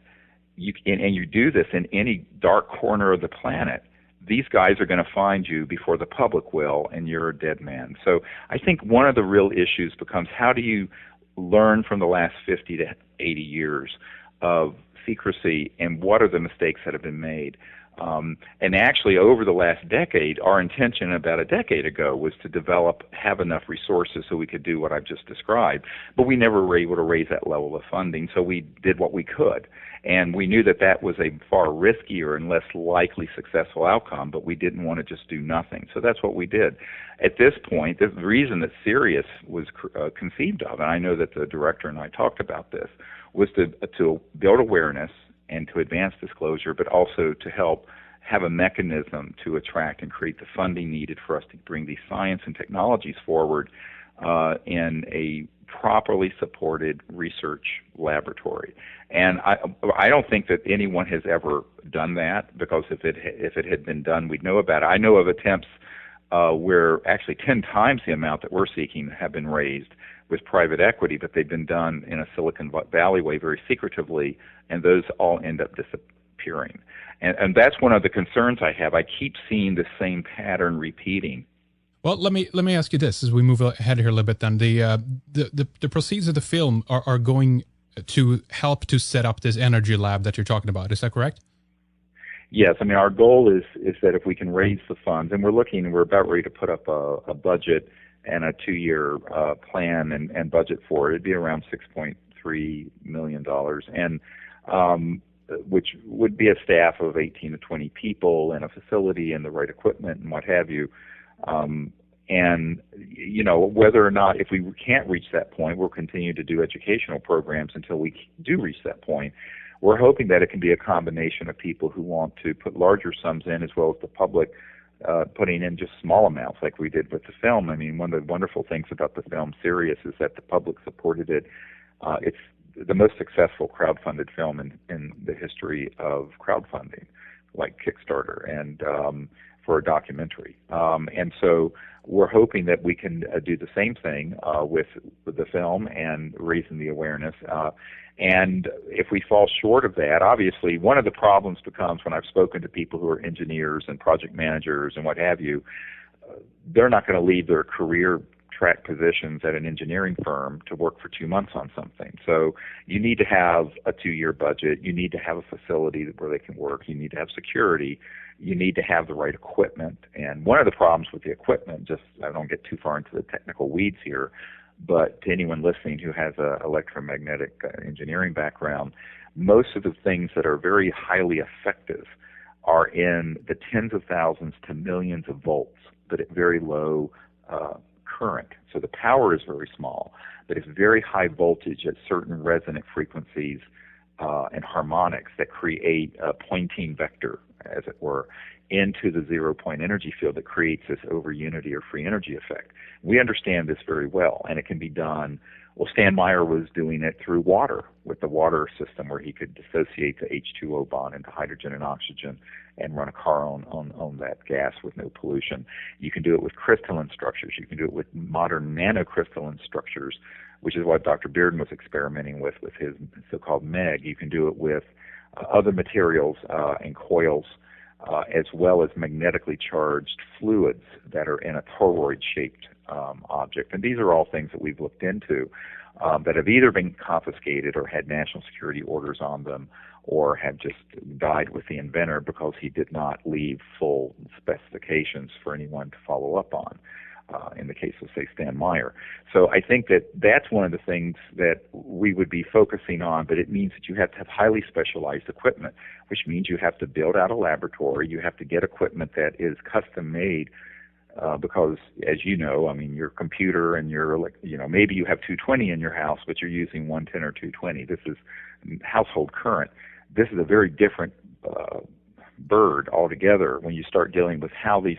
S2: and you do this in any dark corner of the planet, these guys are going to find you before the public will, and you're a dead man. So I think one of the real issues becomes, how do you learn from the last 50 to 80 years of secrecy, and what are the mistakes that have been made? And actually, over the last decade, our intention about a decade ago was to have enough resources so we could do what I've just described, but we never were able to raise that level of funding, so we did what we could. And we knew that that was a far riskier and less likely successful outcome, but we didn't want to just do nothing. So that's what we did. At this point, the reason that Sirius was conceived of, and I know that the director and I talked about this, was to build awareness and to advance disclosure, but also to help have a mechanism to attract and create the funding needed for us to bring these science and technologies forward in a properly supported research laboratory. And I don't think that anyone has ever done that, because if it had been done, we'd know about it. I know of attempts where actually 10 times the amount that we're seeking have been raised with private equity, but they've been done in a Silicon Valley way, very secretively, and those all end up disappearing. And that's one of the concerns I have. I keep seeing the same pattern repeating.
S1: Well, let me ask you this as we move ahead here a little bit. Then the proceeds of the film are going to help to set up this energy lab that you're talking about. Is that correct?
S2: Yes. I mean, our goal is that if we can raise the funds, and we're about ready to put up a budget and a 2-year plan and budget for it. It'd be around $6.3 million, and which would be a staff of 18 to 20 people and a facility and the right equipment and what have you. And, you know, whether or not, if we can't reach that point, we'll continue to do educational programs until we do reach that point. We're hoping that it can be a combination of people who want to put larger sums in, as well as the public putting in just small amounts like we did with the film. I mean, one of the wonderful things about the film Sirius is that the public supported it. It's the most successful crowdfunded film in the history of crowdfunding, like Kickstarter, and for a documentary. And so we're hoping that we can do the same thing with the film and raising the awareness. And if we fall short of that, obviously one of the problems becomes, when I've spoken to people who are engineers and project managers and what have you, they're not going to leave their career track positions at an engineering firm to work for 2 months on something. So you need to have a 2-year budget. You need to have a facility where they can work. You need to have security. You need to have the right equipment. And one of the problems with the equipment, just I don't get too far into the technical weeds here, but to anyone listening who has an electromagnetic engineering background, most of the things that are very highly effective are in the tens of thousands to millions of volts, but at very low current. So the power is very small, but it's very high voltage at certain resonant frequencies and harmonics that create a Poynting vector, as it were, into the zero-point energy field that creates this over-unity or free energy effect. We understand this very well, and it can be done. Well, Stan Meyer was doing it through water, with the water system, where he could dissociate the H2O bond into hydrogen and oxygen and run a car on that gas with no pollution. You can do it with crystalline structures. You can do it with modern nanocrystalline structures, which is what Dr. Bearden was experimenting with his so-called MEG. You can do it with other materials and coils, as well as magnetically charged fluids that are in a toroid-shaped object. And these are all things that we've looked into that have either been confiscated or had national security orders on them, or have just died with the inventor because he did not leave full specifications for anyone to follow up on, in the case of, say, Stan Meyer. So I think that that's one of the things that we would be focusing on, but it means that you have to have highly specialized equipment, which means you have to build out a laboratory, you have to get equipment that is custom-made, because, as you know, I mean, your computer and maybe you have 220 in your house, but you're using 110 or 220. This is household current. This is a very different bird altogether when you start dealing with how these.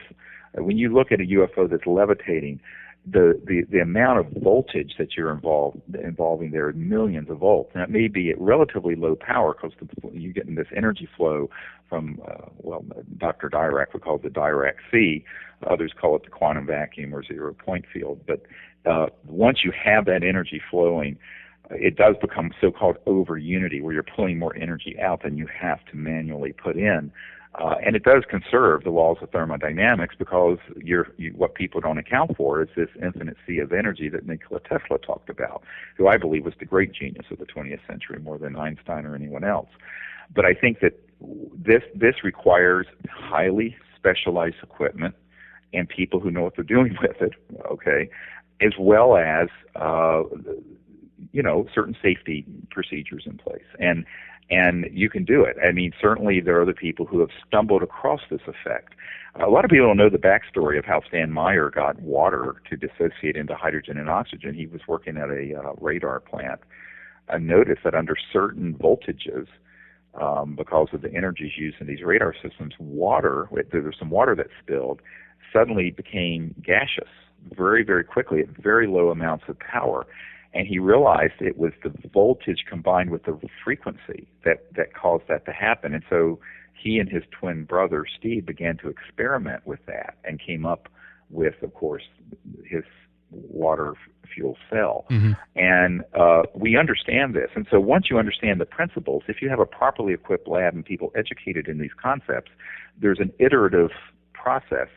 S2: When you look at a UFO that's levitating, the amount of voltage that you're involving there is millions of volts, and it may be at relatively low power because you're getting this energy flow from Dr. Dirac would call it the Dirac C. Others call it the quantum vacuum or zero point field. But once you have that energy flowing, it does become so-called over unity, where you're pulling more energy out than you have to manually put in. And it does conserve the laws of thermodynamics, because what people don't account for is this infinite sea of energy that Nikola Tesla talked about, who I believe was the great genius of the 20th century, more than Einstein or anyone else. But I think that this requires highly specialized equipment and people who know what they're doing with it, okay, as well as certain safety procedures in place. And you can do it. I mean, certainly there are other people who have stumbled across this effect. A lot of people don't know the backstory of how Stan Meyer got water to dissociate into hydrogen and oxygen. He was working at a radar plant and noticed that under certain voltages, because of the energies used in these radar systems, there was some water that spilled, suddenly became gaseous very, very quickly at very low amounts of power. And he realized it was the voltage combined with the frequency that caused that to happen. And so he and his twin brother, Steve, began to experiment with that and came up with, of course, his water fuel cell. Mm-hmm. And we understand this. And so once you understand the principles, if you have a properly equipped lab and people educated in these concepts, there's an iterative process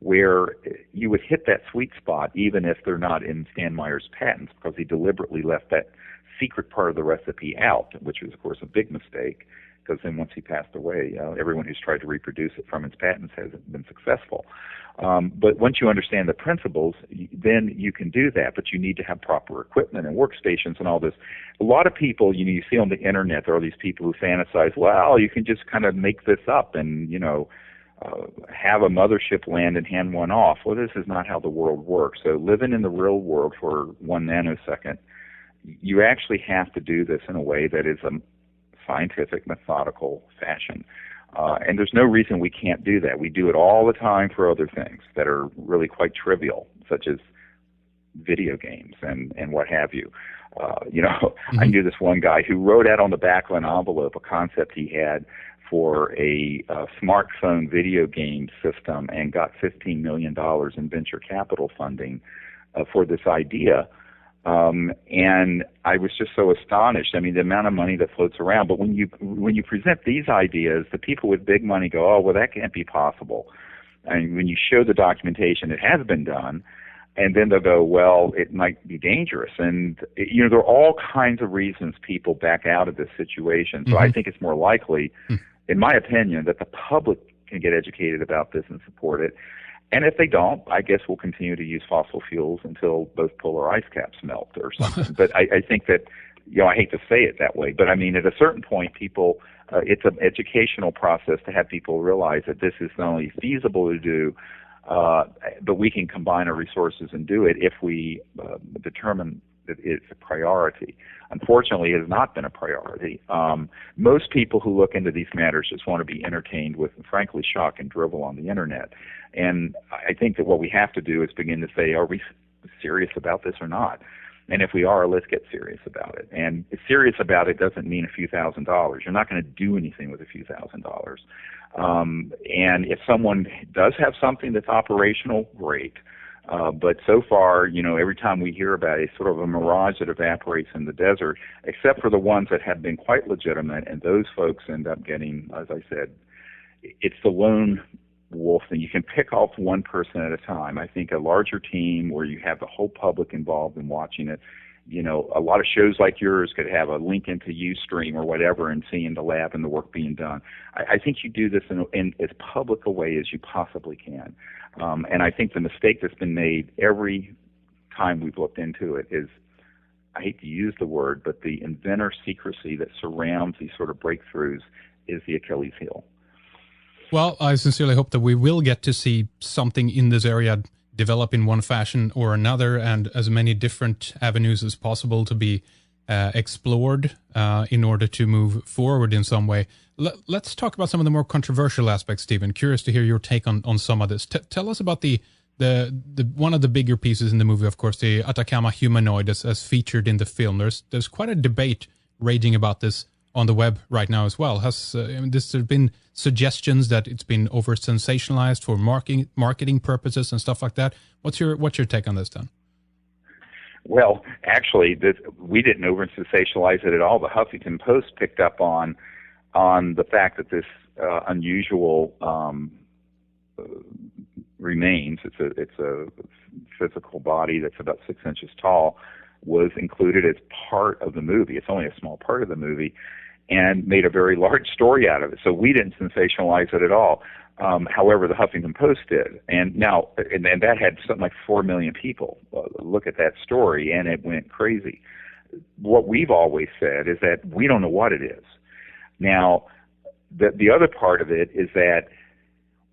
S2: where you would hit that sweet spot even if they're not in Stan Meyer's patents, because he deliberately left that secret part of the recipe out, which was, of course, a big mistake, because then once he passed away, everyone who's tried to reproduce it from his patents hasn't been successful. But once you understand the principles, then you can do that, but you need to have proper equipment and workstations and all this. A lot of people, you see on the internet, there are these people who fantasize, well, you can just kind of make this up and, have a mothership land and hand one off. Well, this is not how the world works. So living in the real world for 1 nanosecond, you actually have to do this in a way that is a scientific, methodical fashion. And there's no reason we can't do that. We do it all the time for other things that are really quite trivial, such as video games and what have you. Mm-hmm. I knew this one guy who wrote out on the back of an envelope a concept he had for a smartphone video game system and got $15 million in venture capital funding for this idea. And I was just so astonished. I mean, the amount of money that floats around. But when you present these ideas, the people with big money go, oh, well, that can't be possible. And when you show the documentation, it has been done. And then they'll go, well, it might be dangerous. And, there are all kinds of reasons people back out of this situation. So mm-hmm. I think it's more likely, in my opinion, that the public can get educated about this and support it. And if they don't, I guess we'll continue to use fossil fuels until both polar ice caps melt or something. But I think that, I hate to say it that way, but I mean, at a certain point, people, it's an educational process to have people realize that this is not only feasible to do, but we can combine our resources and do it if we determine that it's a priority. Unfortunately, it has not been a priority. Most people who look into these matters just want to be entertained with, frankly, shock and drivel on the internet. And I think that what we have to do is begin to say, are we serious about this or not? And if we are, let's get serious about it. And serious about it doesn't mean a few $1,000s. You're not going to do anything with a few $1,000s. And if someone does have something that's operational, great. But so far, every time we hear about it, it's sort of a mirage that evaporates in the desert, except for the ones that have been quite legitimate, and those folks end up getting, as I said, it's the lone wolf thing. You can pick off one person at a time. I think a larger team where you have the whole public involved in watching it, a lot of shows like yours could have a link into Ustream or whatever and seeing the lab and the work being done. I think you do this in as public a way as you possibly can. And I think the mistake that's been made every time we've looked into it is, I hate to use the word, but the inventor secrecy that surrounds these sort of breakthroughs is the Achilles heel.
S1: Well, I sincerely hope that we will get to see something in this area develop in one fashion or another, and as many different avenues as possible to be explored in order to move forward in some way. Let's talk about some of the more controversial aspects, Stephen. Curious to hear your take on some of this. Tell us about the the one of the bigger pieces in the movie, of course, the Atacama humanoid, as featured in the film. There's quite a debate raging about this on the web right now as well. There's been suggestions that it's been over sensationalized for marketing purposes and stuff like that. What's your take on this, then?
S2: Well, actually, we didn't over sensationalize it at all. The Huffington Post picked up on the fact that this unusual remains. It's a physical body that's about 6 inches tall, was included as part of the movie. It's only a small part of the movie, and made a very large story out of it. So we didn't sensationalize it at all. However, the Huffington Post did, and that had something like 4 million people look at that story, and it went crazy. What we've always said is that we don't know what it is. Now, the other part of it is that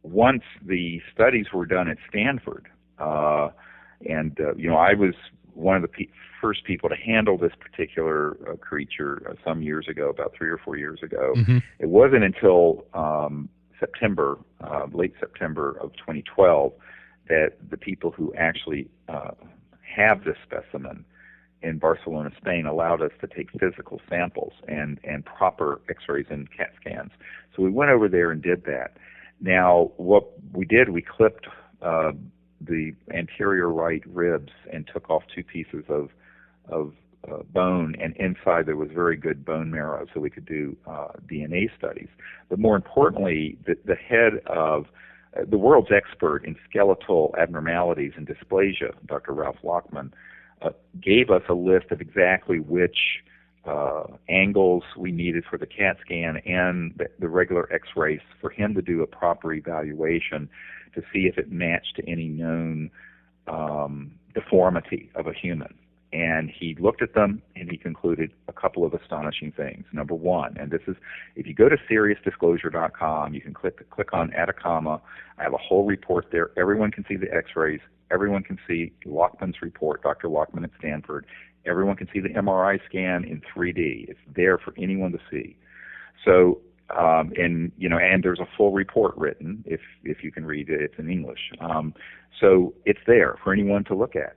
S2: once the studies were done at Stanford, I was one of the first people to handle this particular creature some years ago, about 3 or 4 years ago. Mm-hmm. It wasn't until late September of 2012, that the people who actually have this specimen in Barcelona, Spain, allowed us to take physical samples and proper X-rays and CAT scans. So we went over there and did that. Now, what we did, we clipped the anterior right ribs and took off 2 pieces of bone, and inside there was very good bone marrow, so we could do DNA studies. But more importantly, the head of the world's expert in skeletal abnormalities and dysplasia, Dr. Ralph Lockman, gave us a list of exactly which angles we needed for the CAT scan and the regular X-rays for him to do a proper evaluation to see if it matched to any known deformity of a human. And he looked at them, and he concluded a couple of astonishing things. Number one, and this is, if you go to SiriusDisclosure.com, you can click on Atacama. I have a whole report there. Everyone can see the X-rays. Everyone can see Lockman's report, Dr. Lockman at Stanford. Everyone can see the MRI scan in 3D. It's there for anyone to see. So, and there's a full report written, if you can read it. It's in English. So it's there for anyone to look at.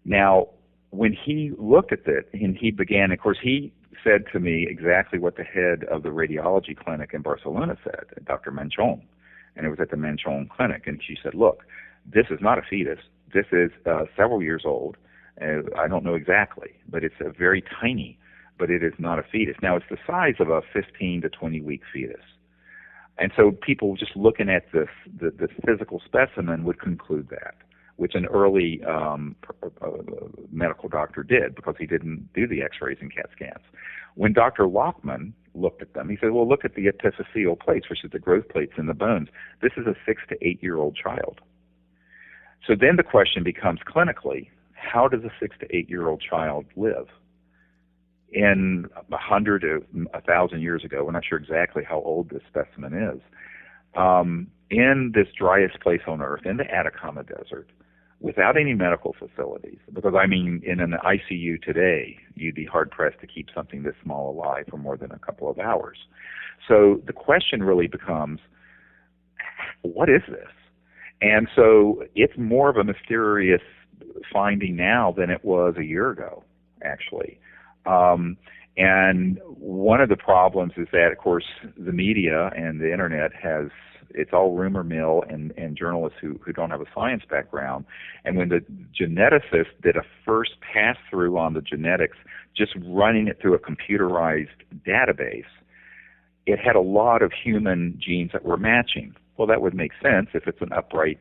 S2: Now, when he looked at it, and he began, of course, he said to me exactly what the head of the radiology clinic in Barcelona said, Dr. Manchon, and it was at the Manchon clinic, and she said, look, this is not a fetus. This is several years old. I don't know exactly, but it's a very tiny, but it is not a fetus. Now, it's the size of a 15 to 20-week fetus. And so people just looking at this physical specimen would conclude that, which an early medical doctor did, because he didn't do the X-rays and CAT scans. When Dr. Lockman looked at them, he said, well, look at the epiphyseal plates, which is the growth plates in the bones. This is a 6 to 8-year-old child. So then the question becomes, clinically, how does a 6 to 8-year-old child live? In 100 to 1,000 years ago, we're not sure exactly how old this specimen is, in this driest place on Earth, in the Atacama Desert, without any medical facilities, because, in an ICU today, you'd be hard-pressed to keep something this small alive for more than a couple of hours. So the question really becomes, what is this? And so it's more of a mysterious finding now than it was a year ago, actually. And one of the problems is that, of course, the media and the internet it's all rumor mill and journalists who don't have a science background. And when the geneticists did a first pass-through on the genetics, just running it through a computerized database, it had a lot of human genes that were matching. Well, that would make sense if it's an upright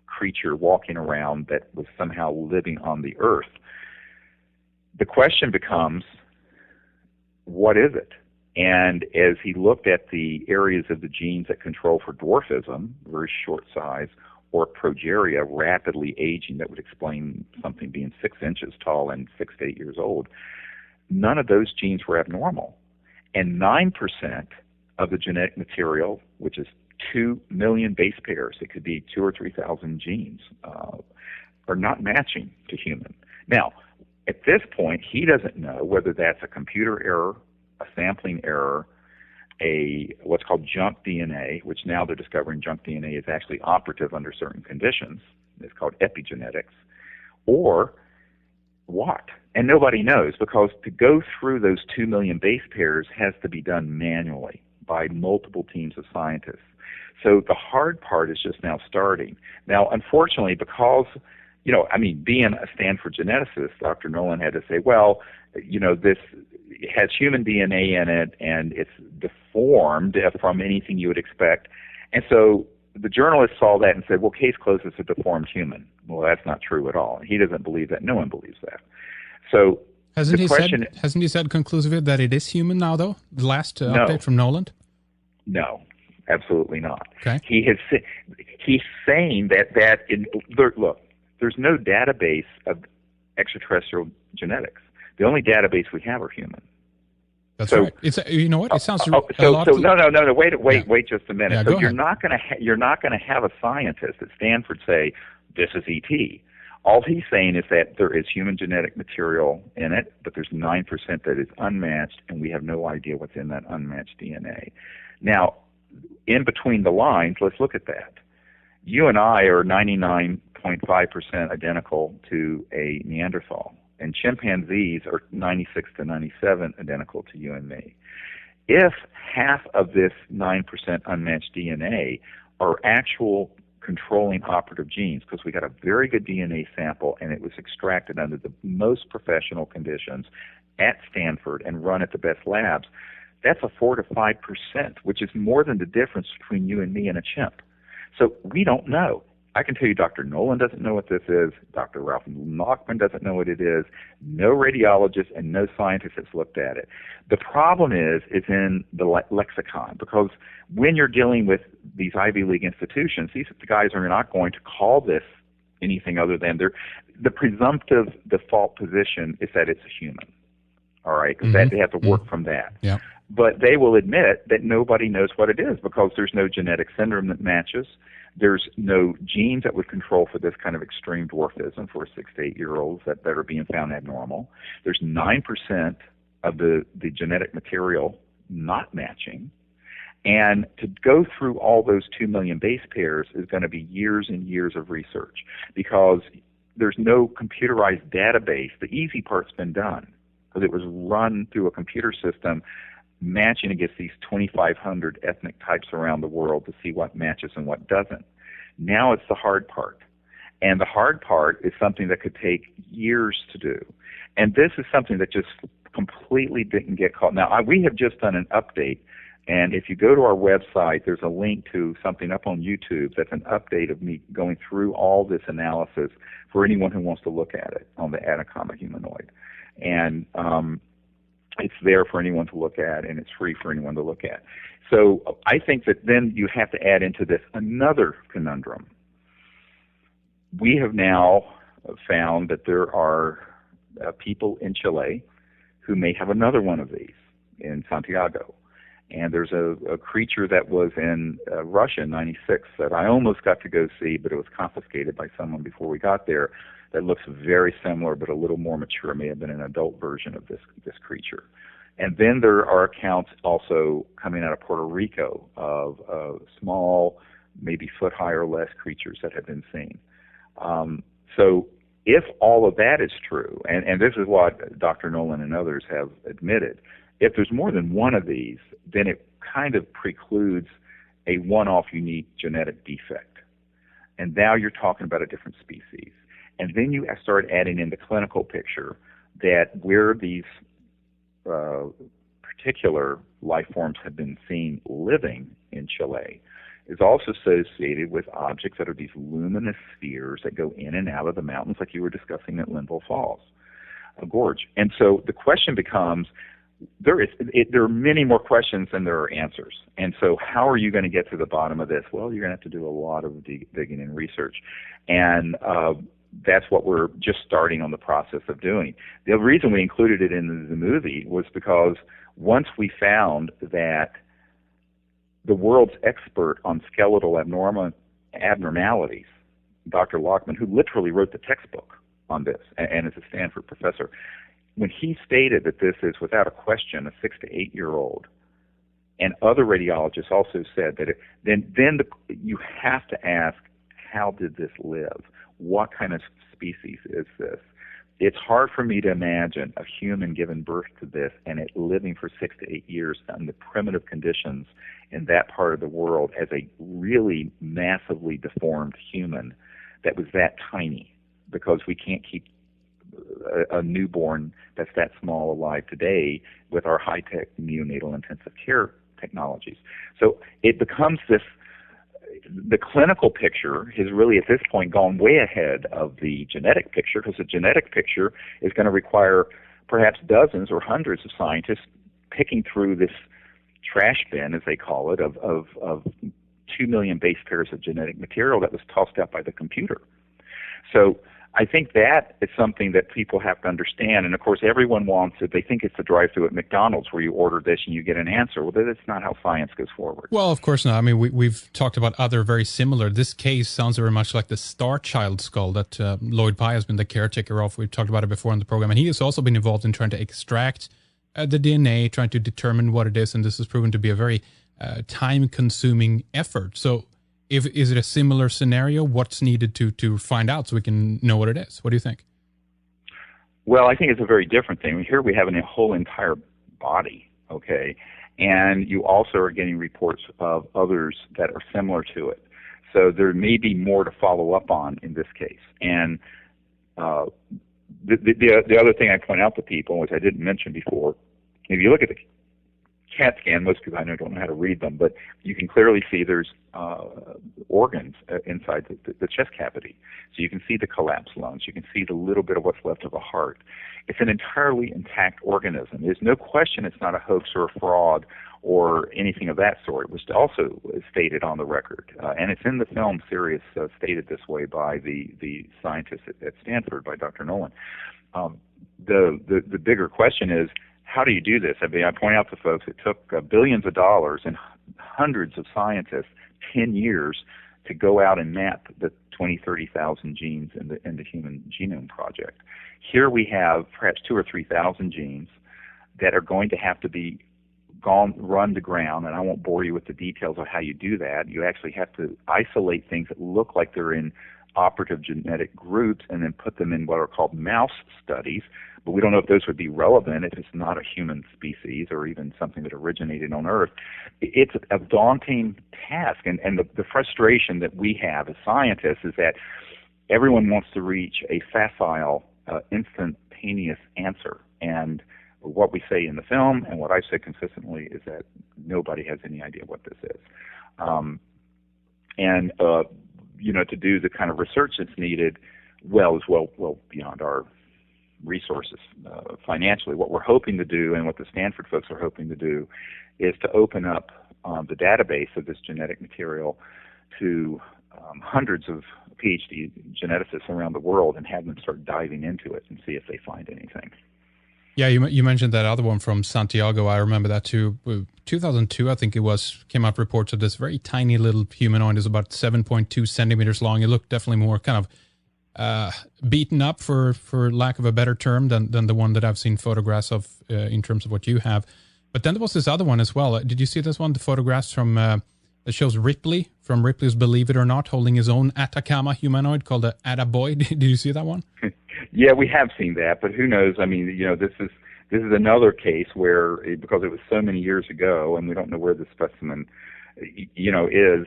S2: creature walking around that was somehow living on the Earth. The question becomes, what is it? And as he looked at the areas of the genes that control for dwarfism, very short size, or progeria, rapidly aging, that would explain something being 6 inches tall and 6 to 8 years old, none of those genes were abnormal. And 9% of the genetic material, which is 2 million base pairs, it could be 2,000 or 3,000 genes, are not matching to human. Now, at this point, he doesn't know whether that's a computer error, a sampling error, what's called junk DNA, which now they're discovering junk DNA is actually operative under certain conditions. It's called epigenetics. Or what? And nobody knows, because to go through those 2 million base pairs has to be done manually by multiple teams of scientists. So the hard part is just now starting. Now, unfortunately, because, being a Stanford geneticist, Dr. Nolan had to say, well, this has human DNA in it, and it's deformed from anything you would expect. And so the journalist saw that and said, well, case closed, it's a deformed human. Well, that's not true at all. He doesn't believe that. No one believes that. So
S1: hasn't he said conclusively that it is human now, though? The last update from Nolan?
S2: No, absolutely not.
S1: Okay.
S2: He's saying that look, there's no database of extraterrestrial genetics. The only database we have are human.
S1: That's right. It's you know what? It sounds
S2: no. Wait just a minute.
S1: Yeah,
S2: so you're not going to have a scientist at Stanford say this is ET. All he's saying is that there is human genetic material in it, but there's 9% that is unmatched, and we have no idea what's in that unmatched DNA. Now, in between the lines, let's look at that. You and I are 99.5% identical to a Neanderthal, and chimpanzees are 96 to 97 identical to you and me. If half of this 9% unmatched DNA are actual controlling operative genes, because we got a very good DNA sample and it was extracted under the most professional conditions at Stanford and run at the best labs, that's a 4 to 5%, which is more than the difference between you and me and a chimp. So we don't know. I can tell you Dr. Nolan doesn't know what this is. Dr. Ralph Nachman doesn't know what it is. No radiologist and no scientist has looked at it. The problem is in the lexicon, because when you're dealing with these Ivy League institutions, these guys are not going to call this anything other than the presumptive default position is that it's a human. All right, because they have to work from that.
S1: Yeah.
S2: But they will admit that nobody knows what it is because there's no genetic syndrome that matches. There's no genes that would control for this kind of extreme dwarfism for 6 to 8 year olds that are being found abnormal. There's 9% of the genetic material not matching. And to go through all those 2 million base pairs is going to be years and years of research because there's no computerized database. The easy part's been done because it was run through a computer system matching against these 2,500 ethnic types around the world to see what matches and what doesn't. Now it's the hard part. And the hard part is something that could take years to do. And this is something that just completely didn't get caught. Now, we have just done an update, and if you go to our website, there's a link to something up on YouTube that's an update of me going through all this analysis for anyone who wants to look at it on the Atacama humanoid. And it's there for anyone to look at, and it's free for anyone to look at. So I think that then you have to add into this another conundrum. We have now found that there are people in Chile who may have another one of these in Santiago. And there's a creature that was in Russia in 96 that I almost got to go see, but it was confiscated by someone before we got there, that looks very similar but a little more mature. It may have been an adult version of this creature. And then there are accounts also coming out of Puerto Rico of small, maybe foot high or less creatures that have been seen. So if all of that is true, and this is what Dr. Nolan and others have admitted, if there's more than one of these, then it kind of precludes a one-off unique genetic defect. And now you're talking about a different species. And then you start adding in the clinical picture that where these particular life forms have been seen living in Chile is also associated with objects that are these luminous spheres that go in and out of the mountains like you were discussing at Linville Falls, a gorge. And so the question becomes, there are many more questions than there are answers. And so how are you going to get to the bottom of this? Well, you're going to have to do a lot of digging and research. And that's what we're just starting on the process of doing. The reason we included it in the movie was because once we found that the world's expert on skeletal abnormalities, Dr. Lockman, who literally wrote the textbook on this and is a Stanford professor, when he stated that this is, without a question, a 6 to 8 year old, and other radiologists also said that then you have to ask, how did this live? what kind of species is this? It's hard for me to imagine a human giving birth to this and it living for 6 to 8 years under primitive conditions in that part of the world as a really massively deformed human that was that tiny, because we can't keep a newborn that's that small alive today with our high-tech neonatal intensive care technologies. So it becomes this, the clinical picture has really at this point gone way ahead of the genetic picture, because the genetic picture is going to require perhaps dozens or hundreds of scientists picking through this trash bin, as they call it, of 2 million base pairs of genetic material that was tossed out by the computer. So I think that is something that people have to understand. And, of course, everyone wants it. They think it's the drive-thru at McDonald's where you order this and you get an answer. Well, that's not how science goes forward.
S1: Well, of course not. I mean, we've talked about other very similar. This case sounds very much like the Star Child skull that Lloyd Pye has been the caretaker of. We've talked about it before in the program. And he has also been involved in trying to extract the DNA, trying to determine what it is. And this has proven to be a very time-consuming effort. So is it a similar scenario? What's needed to find out so we can know what it is? What do you think?
S2: Well, I think it's a very different thing. Here we have a whole entire body, okay? And you also are getting reports of others that are similar to it. So there may be more to follow up on in this case. And the other thing I point out to people, which I didn't mention before, if you look at the CAT scan, most people I know don't know how to read them, but you can clearly see there's organs inside the chest cavity. So you can see the collapsed lungs. You can see the little bit of what's left of a heart. It's an entirely intact organism. There's no question it's not a hoax or a fraud or anything of that sort, which also is stated on the record. And it's in the film Sirius, stated this way by the scientist at Stanford, by Dr. Nolan. The bigger question is, how do you do this? I mean, I point out to folks it took billions of dollars and hundreds of scientists 10 years to go out and map the 30,000 genes in the Human Genome Project. Here we have perhaps 2,000 or 3,000 genes that are going to have to be run to ground, and I won't bore you with the details of how you do that. You actually have to isolate things that look like they're in operative genetic groups and then put them in what are called mouse studies, but we don't know if those would be relevant if it's not a human species or even something that originated on Earth. It's a daunting task, and the frustration that we have as scientists is that everyone wants to reach a facile, instantaneous answer, and what we say in the film and what I say consistently is that nobody has any idea what this is. To do the kind of research that's needed is well beyond our resources financially. What we're hoping to do and what the Stanford folks are hoping to do is to open up the database of this genetic material to hundreds of PhD geneticists around the world and have them start diving into it and see if they find anything.
S1: Yeah, you mentioned that other one from Santiago. I remember that too. 2002, I think it was, came out reports of this very tiny little humanoid. It's about 7.2 centimeters long. It looked definitely more kind of beaten up, for lack of a better term, than the one that I've seen photographs of in terms of what you have. But then there was this other one as well. Did you see this one? The photographs from that shows Ripley from Ripley's Believe It or Not holding his own Atacama humanoid called the Attaboy. Did you see that one?
S2: Yeah, we have seen that, but who knows? I mean, this is another case where, because it was so many years ago, and we don't know where the specimen, is.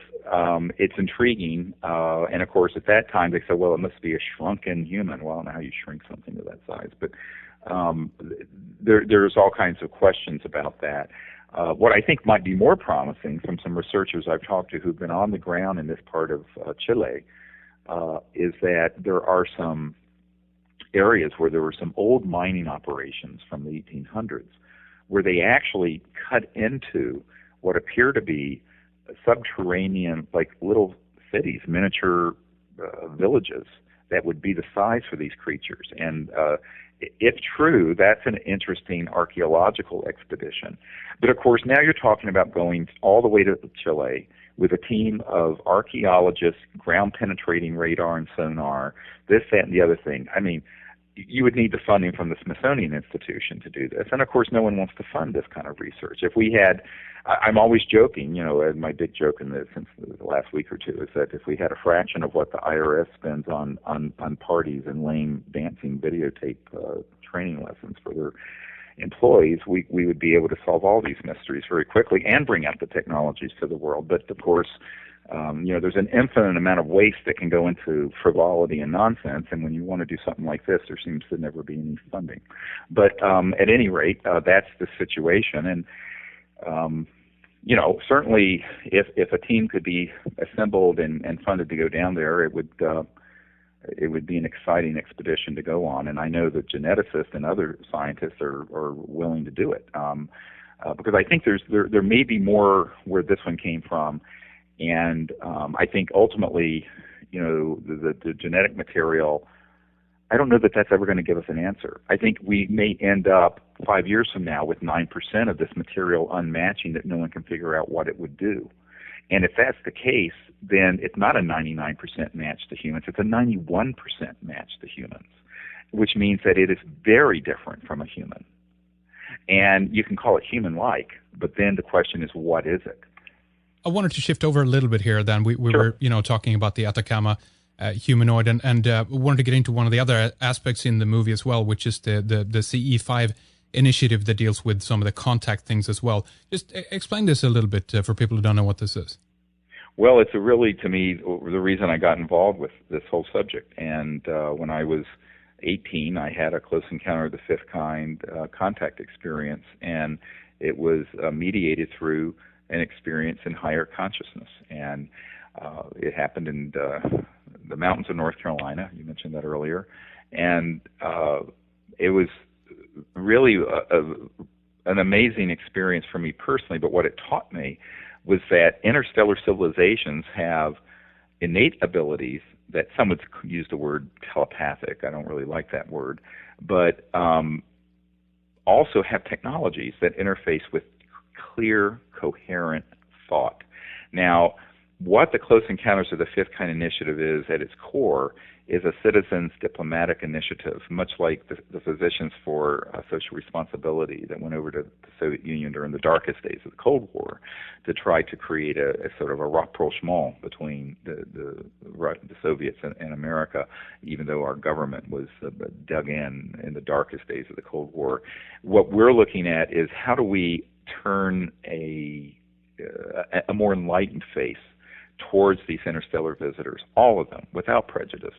S2: It's intriguing, and of course, at that time they said, well, it must be a shrunken human. Well, I don't know how you shrink something to that size, but there's all kinds of questions about that. What I think might be more promising from some researchers I've talked to who've been on the ground in this part of Chile is that there are some areas where there were some old mining operations from the 1800s where they actually cut into what appear to be subterranean, like little cities, miniature villages that would be the size for these creatures. And if true, that's an interesting archaeological expedition. But of course, now you're talking about going all the way to Chile with a team of archaeologists, ground-penetrating radar and sonar, this, that, and the other thing. I mean, you would need the funding from the Smithsonian Institution to do this. And of course, no one wants to fund this kind of research. If we had, I'm always joking, and my big joke in this since the last week or two is that if we had a fraction of what the IRS spends on parties and lame dancing videotape training lessons for their employees, we would be able to solve all these mysteries very quickly and bring out the technologies to the world. But of course, there's an infinite amount of waste that can go into frivolity and nonsense, and when you want to do something like this, there seems to never be any funding. But at any rate, that's the situation, and certainly if a team could be assembled and funded to go down there, it would be an exciting expedition to go on, and I know that geneticists and other scientists are willing to do it, because I think there may be more where this one came from. And I think ultimately, the genetic material, I don't know that that's ever going to give us an answer. I think we may end up 5 years from now with 9% of this material unmatching that no one can figure out what it would do. And if that's the case, then it's not a 99% match to humans. It's a 91% match to humans, which means that it is very different from a human. And you can call it human-like, but then the question is, what is it?
S1: I wanted to shift over a little bit here. Then we
S2: Sure.
S1: were, talking about the Atacama humanoid, and wanted to get into one of the other aspects in the movie as well, which is the CE5 initiative that deals with some of the contact things as well. Just explain this a little bit for people who don't know what this is.
S2: Well, it's really, to me, the reason I got involved with this whole subject. And when I was 18, I had a close encounter of the fifth kind contact experience, and it was mediated through an experience in higher consciousness. And it happened in the mountains of North Carolina. You mentioned that earlier. And it was really an amazing experience for me personally, but what it taught me was that interstellar civilizations have innate abilities that some would use the word telepathic. I don't really like that word, but also have technologies that interface with clear, coherent thought. Now, what the Close Encounters of the Fifth Kind initiative is at its core is a citizens' diplomatic initiative, much like the Physicians for Social Responsibility that went over to the Soviet Union during the darkest days of the Cold War to try to create a sort of a rapprochement between the Soviets and America, even though our government was dug in the darkest days of the Cold War. What we're looking at is how do we turn a more enlightened face towards these interstellar visitors, all of them, without prejudice,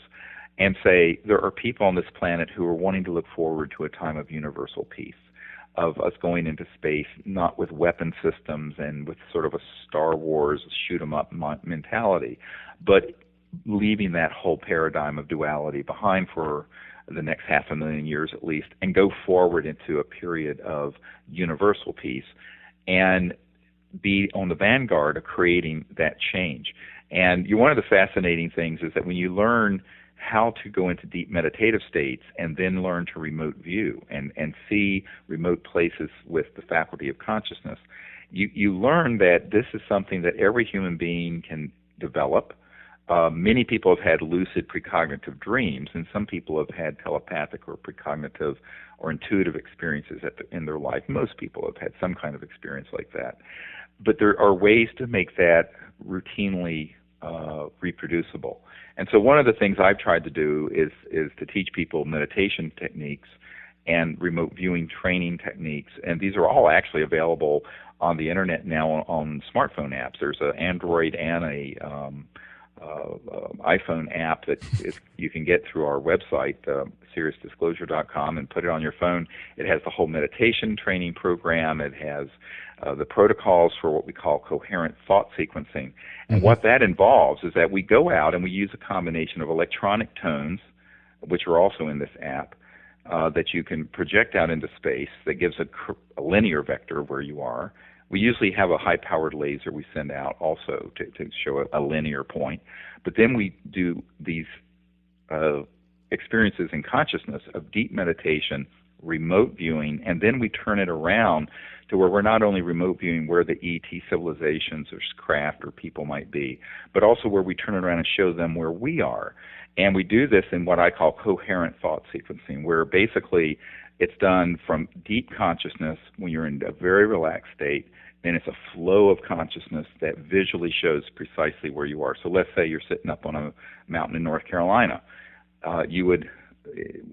S2: and say there are people on this planet who are wanting to look forward to a time of universal peace, of us going into space not with weapon systems and with sort of a Star Wars shoot-'em-up mentality, but leaving that whole paradigm of duality behind for the next 500,000 years at least, and go forward into a period of universal peace and be on the vanguard of creating that change. And one of the fascinating things is that when you learn how to go into deep meditative states and then learn to remote view and see remote places with the faculty of consciousness, you learn that this is something that every human being can develop. Many people have had lucid precognitive dreams, and some people have had telepathic or precognitive or intuitive experiences in their life. Most people have had some kind of experience like that. But there are ways to make that routinely reproducible. And so one of the things I've tried to do is to teach people meditation techniques and remote viewing training techniques. And these are all actually available on the internet now on smartphone apps. There's an Android and a iPhone app that you can get through our website, SiriusDisclosure.com, and put it on your phone. It has the whole meditation training program. It has the protocols for what we call coherent thought sequencing. And what that involves is that we go out and we use a combination of electronic tones, which are also in this app, that you can project out into space that gives a linear vector of where you are. We usually have a high-powered laser we send out also to show a linear point. But then we do these experiences in consciousness of deep meditation remote viewing, and then we turn it around to where we're not only remote viewing where the ET civilizations or craft or people might be, but also where we turn it around and show them where we are. And we do this in what I call coherent thought sequencing, where basically it's done from deep consciousness when you're in a very relaxed state, and it's a flow of consciousness that visually shows precisely where you are. So let's say you're sitting up on a mountain in North Carolina. You would,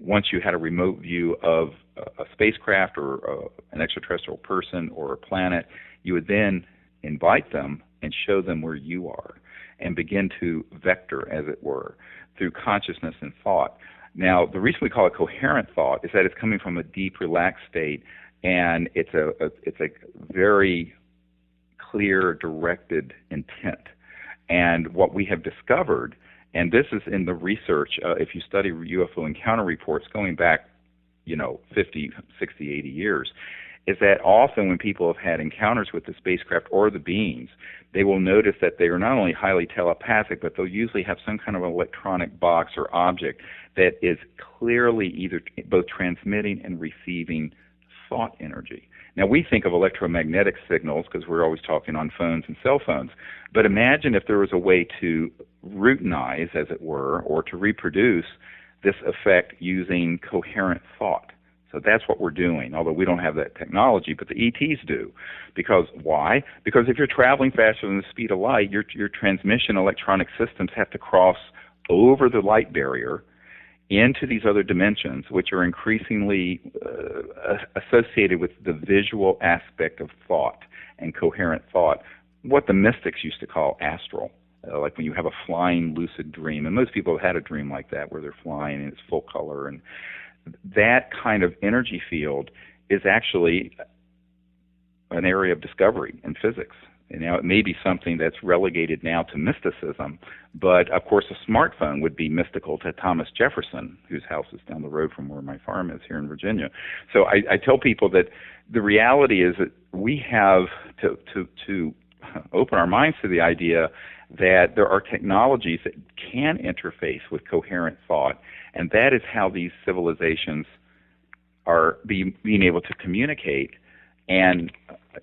S2: once you had a remote view of a spacecraft or an extraterrestrial person or a planet, you would then invite them and show them where you are and begin to vector, as it were, through consciousness and thought. Now, the reason we call it coherent thought is that it's coming from a deep, relaxed state, and it's a very clear, directed intent. And what we have discovered, and this is in the research, if you study UFO encounter reports going back, 50, 60, 80 years, is that often when people have had encounters with the spacecraft or the beings, they will notice that they are not only highly telepathic, but they'll usually have some kind of electronic box or object that is clearly either both transmitting and receiving thought energy. Now, we think of electromagnetic signals because we're always talking on phones and cell phones, but imagine if there was a way to routinize, as it were, or to reproduce this effect using coherent thought. So that's what we're doing, although we don't have that technology, but the ETs do. Because why? Because if you're traveling faster than the speed of light, your transmission electronic systems have to cross over the light barrier into these other dimensions, which are increasingly associated with the visual aspect of thought and coherent thought, what the mystics used to call astral, like when you have a flying lucid dream. And most people have had a dream like that where they're flying and it's full color. And that kind of energy field is actually an area of discovery in physics. And now it may be something that's relegated now to mysticism, but of course a smartphone would be mystical to Thomas Jefferson, whose house is down the road from where my farm is here in Virginia. So I tell people that the reality is that we have to open our minds to the idea that there are technologies that can interface with coherent thought, and that is how these civilizations are being able to communicate and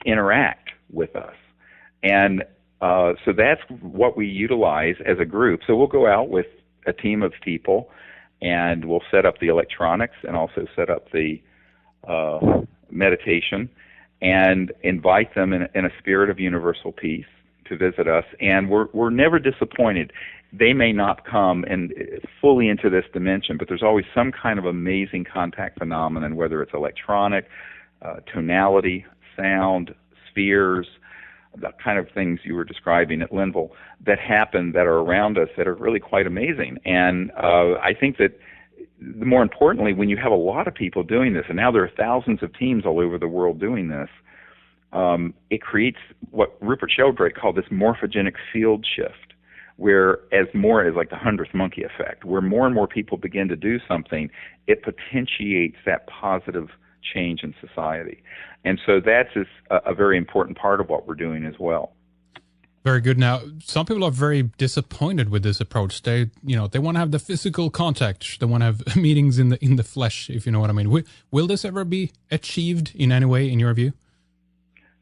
S2: interact with us. And so that's what we utilize as a group. So we'll go out with a team of people, and we'll set up the electronics and also set up the meditation and invite them in a spirit of universal peace to visit us. And we're never disappointed. They may not come fully into this dimension, but there's always some kind of amazing contact phenomenon, whether it's electronic, tonality, sound, spheres, the kind of things you were describing at Linville that happen that are around us that are really quite amazing. And I think that more importantly, when you have a lot of people doing this, and now there are thousands of teams all over the world doing this, it creates what Rupert Sheldrake called this morphogenic field shift, where as like the 100th monkey effect, where more and more people begin to do something, it potentiates that positive change in society. And so that's a very important part of what we're doing as well.
S1: Very good. Now, some people are very disappointed with this approach. They want to have the physical contact. They want to have meetings in the flesh, if you know what I mean. Will this ever be achieved in any way, in your view?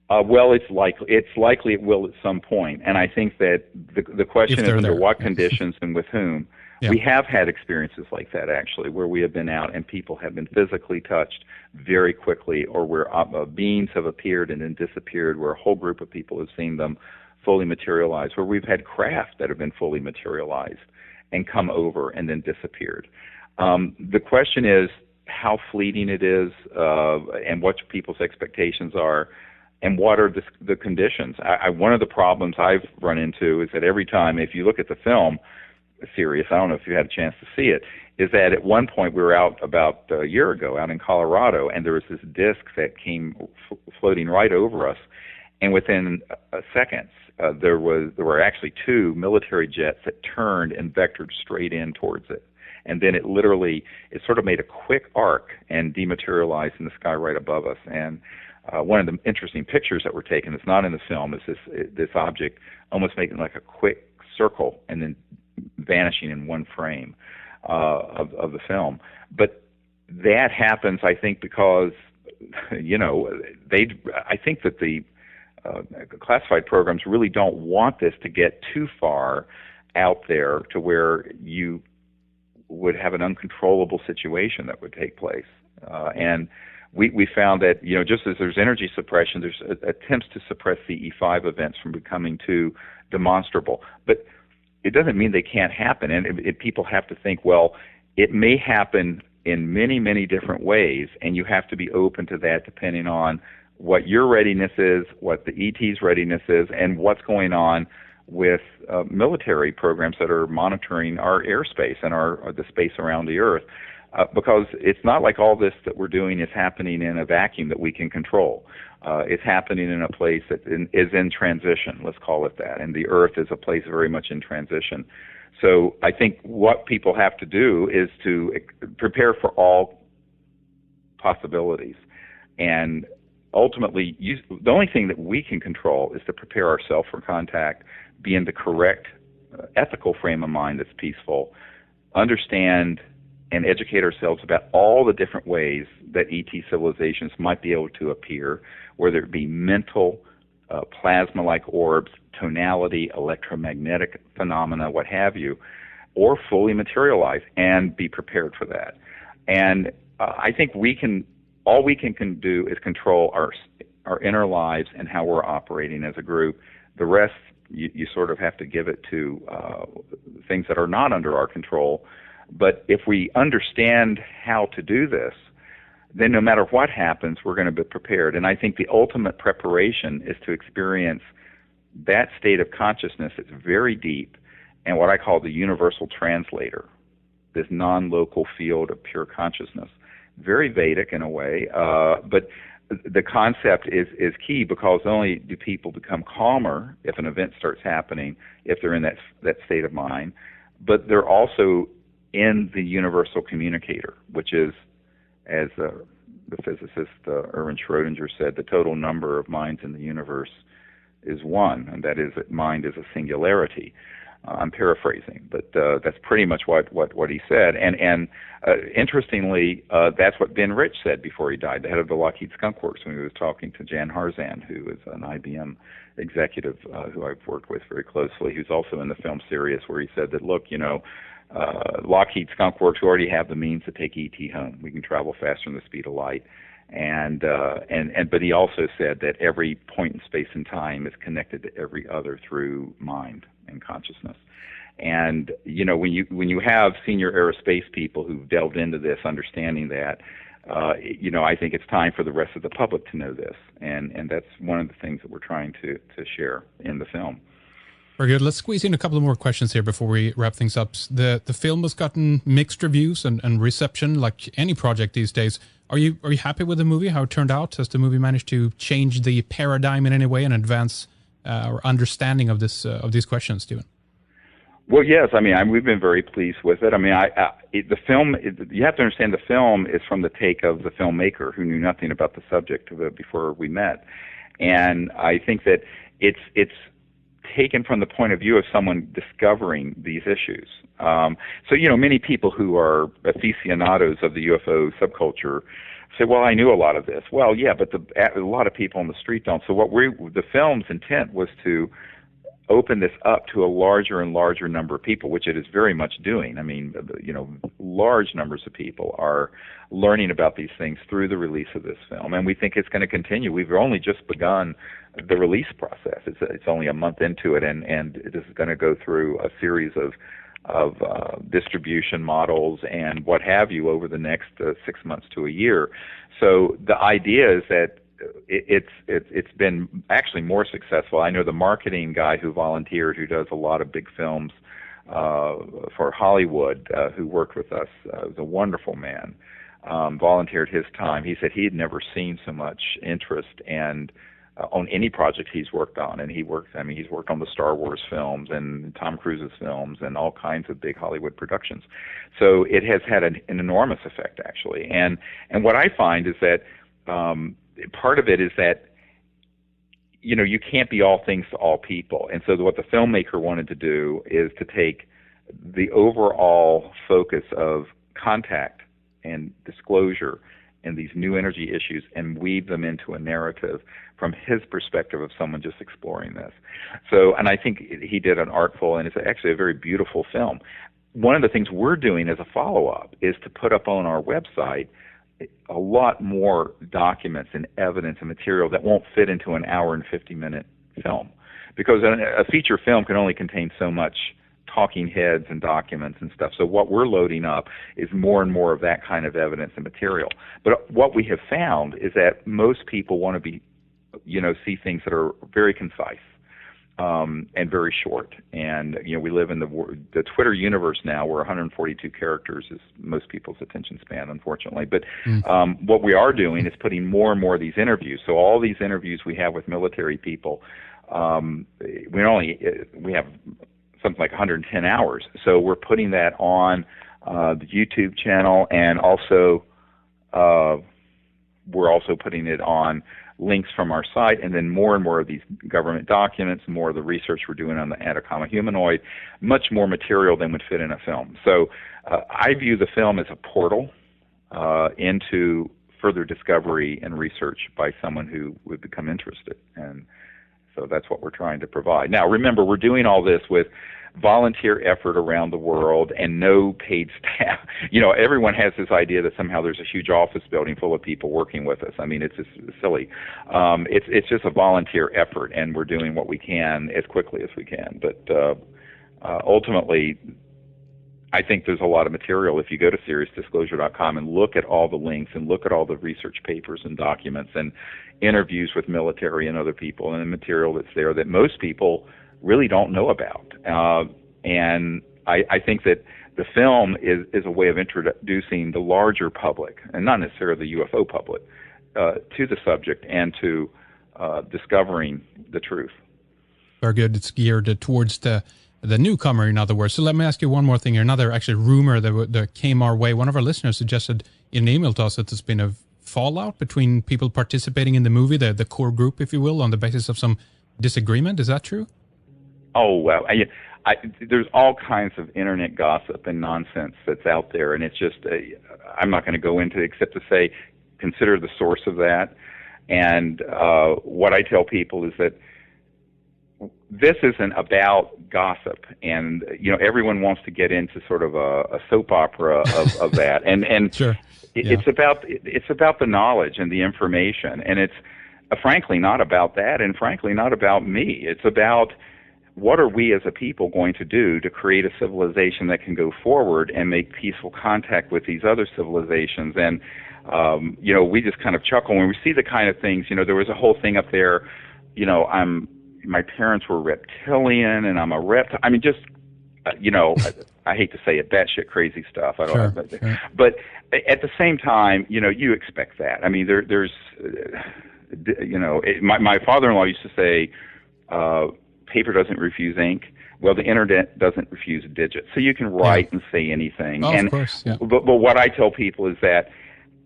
S2: Well, it's likely it will at some point. And I think that the question is under what conditions and with whom. Yeah. We have had experiences like that, actually, where we have been out and people have been physically touched very quickly, or where beings have appeared and then disappeared, where a whole group of people have seen them fully materialized, where we've had craft that have been fully materialized and come over and then disappeared. The question is how fleeting it is and what people's expectations are, and what are the conditions. One of the problems I've run into is that every time, if you look at the film, Sirius, I don't know if you had a chance to see it, is that at one point we were out about a year ago out in Colorado, and there was this disc that came floating right over us, and within seconds there were actually two military jets that turned and vectored straight in towards it, and then it sort of made a quick arc and dematerialized in the sky right above us. And one of the interesting pictures that were taken, that's not in the film, is this object almost making like a quick circle and then vanishing in one frame of the film. But that happens, I think, because I think that the classified programs really don't want this to get too far out there to where you would have an uncontrollable situation that would take place. And we found that, just as there's energy suppression, there's attempts to suppress CE5 events from becoming too demonstrable. But it doesn't mean they can't happen. And people have to think, well, it may happen in many, many different ways, and you have to be open to that depending on what your readiness is, what the ET's readiness is, and what's going on with military programs that are monitoring our airspace and the space around the Earth. Because it's not like all this that we're doing is happening in a vacuum that we can control. It's happening in a place that is in transition, let's call it that, and the Earth is a place very much in transition. So I think what people have to do is to prepare for all possibilities. And ultimately, the only thing that we can control is to prepare ourselves for contact, be in the correct ethical frame of mind that's peaceful, understand and educate ourselves about all the different ways that ET civilizations might be able to appear, whether it be mental, plasma-like orbs, tonality, electromagnetic phenomena, what have you, or fully materialize, and be prepared for that. And I think all we can do is control our inner lives and how we're operating as a group. The rest, you sort of have to give it to things that are not under our control. But if we understand how to do this, then no matter what happens, we're going to be prepared. And I think the ultimate preparation is to experience that state of consciousness that's very deep and what I call the universal translator, this non-local field of pure consciousness. Very Vedic in a way, but the concept is key, because not only do people become calmer if an event starts happening, if they're in that state of mind, but they're also in the universal communicator, which is, as the physicist Erwin Schrödinger said, the total number of minds in the universe is one, and that is that mind is a singularity. I'm paraphrasing, but that's pretty much what he said. And interestingly, that's what Ben Rich said before he died, the head of the Lockheed Skunk Works, when he was talking to Jan Harzan, who is an IBM executive who I've worked with very closely, who's also in the film Sirius, where he said that, look, Lockheed Skunk Works already have the means to take ET home. We can travel faster than the speed of light. But he also said that every point in space and time is connected to every other through mind and consciousness. And when you have senior aerospace people who've delved into this, understanding that, I think it's time for the rest of the public to know this, and that's one of the things that we're trying to share in the film.
S1: Very good. Let's squeeze in a couple of more questions here before we wrap things up. The film has gotten mixed reviews and reception, like any project these days. Are you happy with the movie, how it turned out? Has the movie managed to change the paradigm in any way and advance our understanding of these questions, Stephen?
S2: Well, yes. I mean, we've been very pleased with it. I mean, the film. You have to understand, the film is from the take of the filmmaker, who knew nothing about the subject before we met, and I think that it's taken from the point of view of someone discovering these issues. So, many people who are aficionados of the UFO subculture say, well, I knew a lot of this. Well, yeah, but a lot of people on the street don't. So the film's intent was to open this up to a larger and larger number of people, which it is very much doing. I mean, large numbers of people are learning about these things through the release of this film, and we think it's going to continue. We've only just begun the release process. It's only a month into it, and it is going to go through a series of distribution models and what have you over the next 6 months to a year. So the idea is that it's been actually more successful. I know the marketing guy who volunteered, who does a lot of big films for Hollywood, who worked with us, was a wonderful man, volunteered his time. He said he'd never seen so much interest and on any project he's worked on, and he's worked on the Star Wars films and Tom Cruise's films and all kinds of big Hollywood productions. So it has had an enormous effect, actually. And what I find is that part of it is that you can't be all things to all people. And so what the filmmaker wanted to do is to take the overall focus of contact and disclosure and these new energy issues and weave them into a narrative from his perspective of someone just exploring this. So, and I think he did an artful, and it's actually a very beautiful film. One of the things we're doing as a follow-up is to put up on our website a lot more documents and evidence and material that won't fit into an hour and 50-minute film. Because a feature film can only contain so much talking heads and documents and stuff. So what we're loading up is more and more of that kind of evidence and material. But what we have found is that most people want to be, see things that are very concise and very short. And we live in the Twitter universe now, where 142 characters is most people's attention span, unfortunately. But what we are doing is putting more and more of these interviews. So all these interviews we have with military people, we have something like 110 hours. So we're putting that on the YouTube channel, and also we're also putting it on links from our site, and then more and more of these government documents, more of the research we're doing on the Atacama humanoid, much more material than would fit in a film. So I view the film as a portal into further discovery and research by someone who would become interested. And so that's what we're trying to provide. Now, remember, we're doing all this with volunteer effort around the world and no paid staff. Everyone has this idea that somehow there's a huge office building full of people working with us. I mean, it's just silly. It's just a volunteer effort, and we're doing what we can as quickly as we can. But ultimately, I think there's a lot of material if you go to SiriusDisclosure.com and look at all the links and look at all the research papers and documents and interviews with military and other people, and the material that's there that most people really don't know about. And I think that the film is a way of introducing the larger public, and not necessarily the UFO public, to the subject and to discovering the truth.
S1: Very good. It's geared towards the newcomer, in other words. So let me ask you one more thing. Another actually rumor that came our way. One of our listeners suggested in an email to us that there's been a fallout between people participating in the movie, the core group, if you will, on the basis of some disagreement. Is that true?
S2: Oh, well, there's all kinds of internet gossip and nonsense that's out there, and it's just, I'm not going to go into it except to say, consider the source of that. And what I tell people is that this isn't about gossip, and everyone wants to get into sort of a soap opera of that, and
S1: sure.
S2: It's about the knowledge and the information, and it's frankly not about that, and frankly not about me. It's about what are we as a people going to do to create a civilization that can go forward and make peaceful contact with these other civilizations. And we just kind of chuckle when we see the kind of things. There was a whole thing up there. My parents were reptilian, and I'm a reptile. I mean, just I hate to say it, batshit crazy stuff. I don't know,
S1: sure.
S2: But at the same time, you expect that. I mean, there's my father-in-law used to say, paper doesn't refuse ink. Well, the internet doesn't refuse digits. So you can write and say anything.
S1: Oh, of course, yeah.
S2: But what I tell people is that,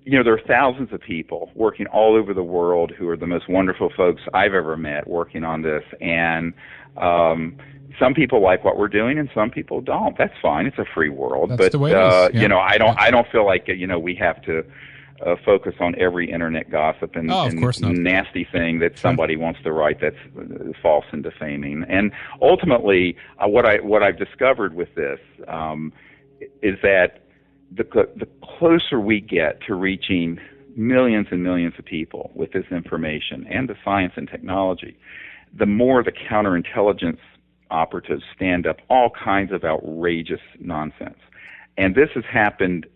S2: there are thousands of people working all over the world who are the most wonderful folks I've ever met working on this. And some people like what we're doing, and some people don't. That's fine. It's a free world.
S1: That's the way it is. Yeah.
S2: I don't feel like we have to focus on every internet gossip and nasty thing that somebody wants to write that's false and defaming. And ultimately, what I've discovered with this is that the closer we get to reaching millions and millions of people with this information and the science and technology, the more the counterintelligence operatives stand up all kinds of outrageous nonsense. And this has happened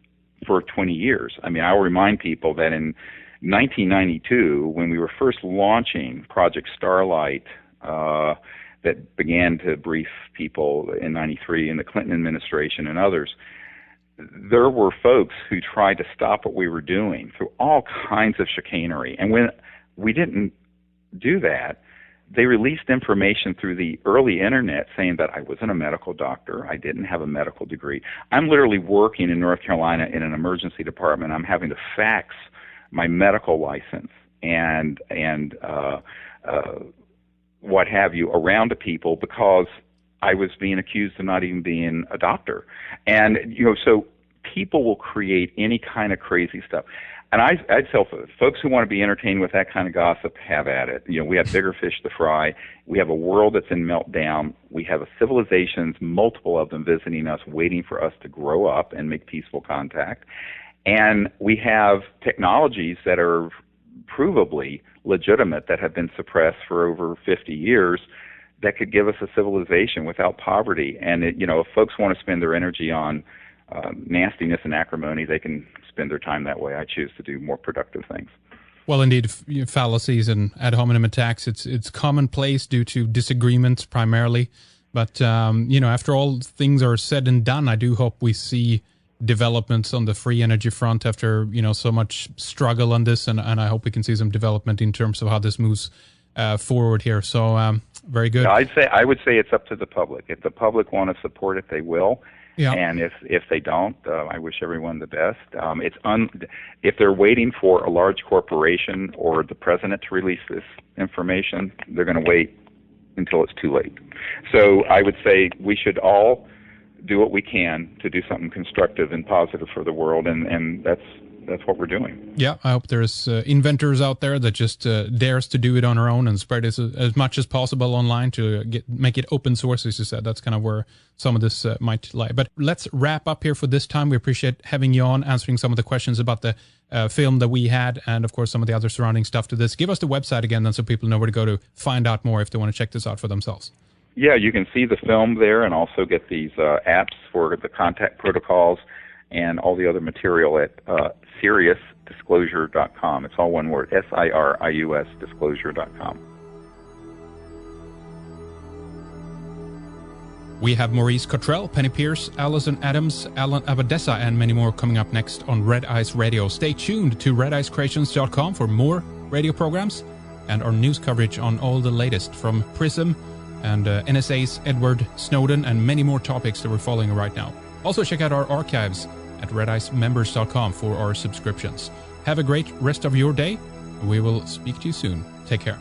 S2: for 20 years. I mean, I'll remind people that in 1992, when we were first launching Project Starlight, that began to brief people in 93 in the Clinton administration and others, there were folks who tried to stop what we were doing through all kinds of chicanery. And when we didn't do that, they released information through the early internet saying that I wasn't a medical doctor, I didn't have a medical degree. I'm literally working in North Carolina in an emergency department. I'm having to fax my medical license and what have you around to people because I was being accused of not even being a doctor. And, so people will create any kind of crazy stuff. And I'd tell folks who want to be entertained with that kind of gossip, have at it. You know, we have bigger fish to fry. We have a world that's in meltdown. We have civilizations, multiple of them visiting us, waiting for us to grow up and make peaceful contact. And we have technologies that are provably legitimate that have been suppressed for over 50 years that could give us a civilization without poverty. And, if folks want to spend their energy on nastiness and acrimony, they can spend their time that way. I choose to do more productive things.
S1: Well, indeed, fallacies and ad hominem attacks, it's commonplace due to disagreements primarily. But, after all things are said and done, I do hope we see developments on the free energy front after, so much struggle on this. And I hope we can see some development in terms of how this moves forward here. So, very good.
S2: I would say it's up to the public. If the public want to support it, they will.
S1: Yeah.
S2: And if they don't, I wish everyone the best. If they're waiting for a large corporation or the president to release this information, they're going to wait until it's too late. So I would say we should all do what we can to do something constructive and positive for the world, and that's what we're doing.
S1: Yeah, I hope there's inventors out there that just dares to do it on our own and spread it as much as possible online to make it open source, as you said. That's kind of where some of this might lie. But let's wrap up here for this time. We appreciate having you on, answering some of the questions about the film that we had, and of course some of the other surrounding stuff to this. Give us the website again, then, so people know where to go to find out more if they want to check this out for themselves.
S2: Yeah, you can see the film there and also get these apps for the contact protocols and all the other material at SiriusDisclosure.com. It's all one word, SIRIUS Disclosure.com.
S1: We have Maurice Cottrell, Penny Pierce, Allison Adams, Alan Abadessa, and many more coming up next on Red Ice Radio. Stay tuned to RedIceCreations.com for more radio programs and our news coverage on all the latest from PRISM and NSA's Edward Snowden and many more topics that we're following right now. Also check out our archives at redicemembers.com for our subscriptions. Have a great rest of your day. We will speak to you soon. Take care.